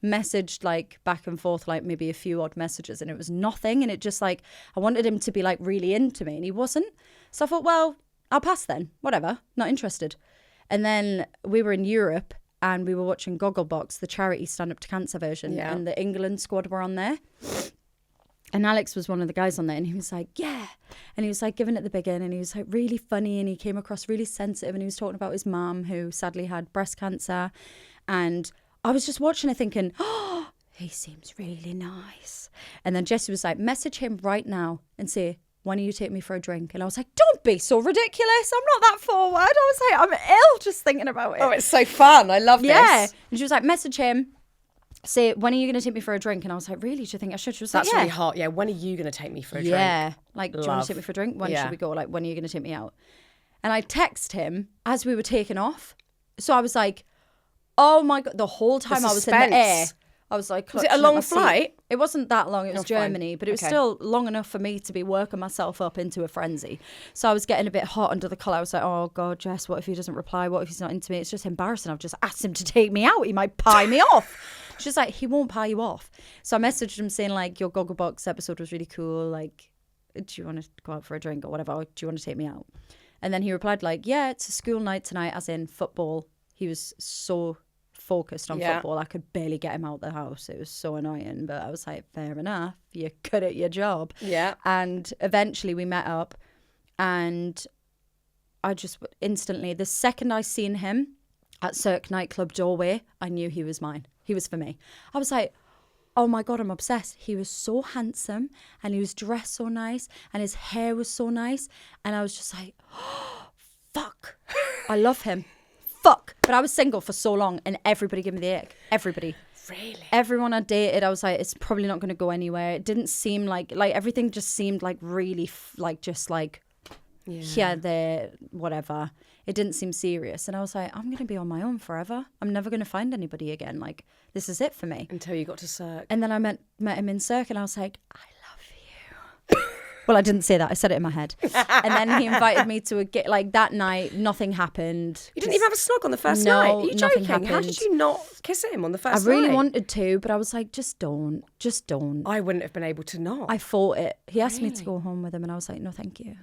messaged back and forth, maybe a few odd messages, and it was nothing. And it just I wanted him to be really into me, and he wasn't. So I thought, well, I'll pass then. Whatever. Not interested. And then we were in Europe and we were watching Gogglebox, the charity Stand Up to Cancer version. Yeah. And the England squad were on there. And Alex was one of the guys on there, and he was like, yeah. And he was giving it the big in, and he was really funny, and he came across really sensitive, and he was talking about his mum who sadly had breast cancer. And I was just watching it thinking, he seems really nice. And then Jessie was like, message him right now and say, when are you taking me for a drink? And I was like, don't be so ridiculous. I'm not that forward. I was like, I'm ill just thinking about it. Oh, it's so fun. I love this. And she was like, message him. Say, when are you going to take me for a drink? And I was like, really? Do you think I should? She was That's like, really hot. Yeah, when are you going to take me for a drink? Yeah. Like, do you want to take me for a drink? When should we go? Like, when are you going to take me out? And I text him as we were taking off. So I was like, oh my God. The whole time I was in the air, I was like, was it a long flight? It wasn't that long. It was Germany, fine. but it was still long enough for me to be working myself up into a frenzy. So I was getting a bit hot under the collar. I was like, oh God, Jess, what if he doesn't reply? What if he's not into me? It's just embarrassing. I've just asked him to take me out. He might pie me off. She's like, he won't pie you off. So I messaged him saying like, your Gogglebox episode was really cool. Like, do you want to go out for a drink or whatever? Or do you want to take me out? And then he replied like, yeah, it's a school night tonight, as in football. He was so focused on football. I could barely get him out the house. It was so annoying. But I was like, fair enough. You're good at your job. Yeah. And eventually we met up. And I just instantly, the second I seen him at Cirque nightclub doorway, I knew he was mine. He was for me. I was like, oh my God, I'm obsessed. He was so handsome and he was dressed so nice and his hair was so nice. And I was just like, oh, fuck. I love him. Fuck. But I was single for so long and everybody gave me the ick. Everybody. Really? Everyone I dated, I was like, it's probably not going to go anywhere. It didn't seem like everything just seemed like really yeah, they're whatever. It didn't seem serious. And I was like, I'm going to be on my own forever. I'm never going to find anybody again. Like, this is it for me. Until you got to Cirque. And then I met him in Cirque and I was like, I love you. Well, I didn't say that. I said it in my head. And then he invited me to that night, nothing happened. You didn't even have a snog on the first night? Are you joking? How did you not kiss him on the first night? I really wanted to, but I was like, just don't. Just don't. I wouldn't have been able to not. I fought it. He asked me to go home with him and I was like, no, thank you.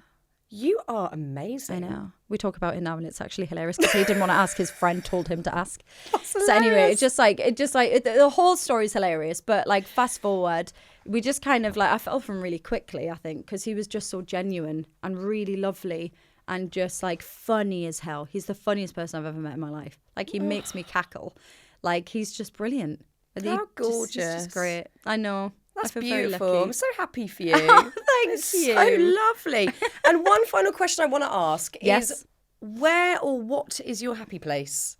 You are amazing. I know. We talk about it now and it's actually hilarious because he didn't want to ask. His friend told him to ask. That's so anyway, the whole story's hilarious. But like fast forward, we just kind of like, I fell for him really quickly, I think, because he was just so genuine and really lovely and just like funny as hell. He's the funniest person I've ever met in my life. Like he makes me cackle. Like he's just brilliant. How gorgeous. He's just great. I know. That's beautiful. I'm so happy for you. Oh, thanks you. So lovely. And one final question I want to ask is, where or what is your happy place?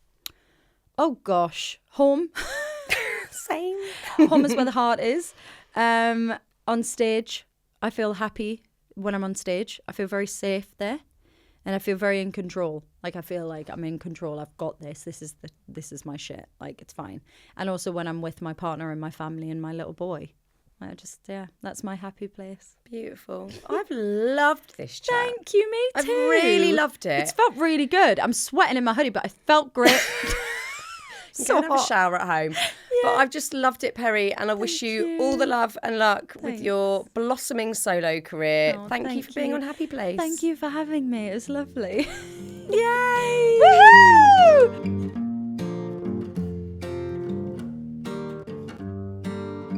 Oh gosh, home. Same. Home is where the heart is. On stage, I feel happy when I'm on stage. I feel very safe there, and I feel very in control. Like I feel like I'm in control. I've got this. This is my shit. Like it's fine. And also when I'm with my partner and my family and my little boy. That's my happy place. Beautiful. I've loved this chat. Thank you, me too. I've really loved it. It's felt really good. I'm sweating in my hoodie, but I felt great. So have a shower at home. Yeah. But I've just loved it, Perrie, and I wish you all the love and luck with your blossoming solo career. Oh, thank you for being on Happy Place. Thank you for having me. It was lovely. Yay! Woohoo!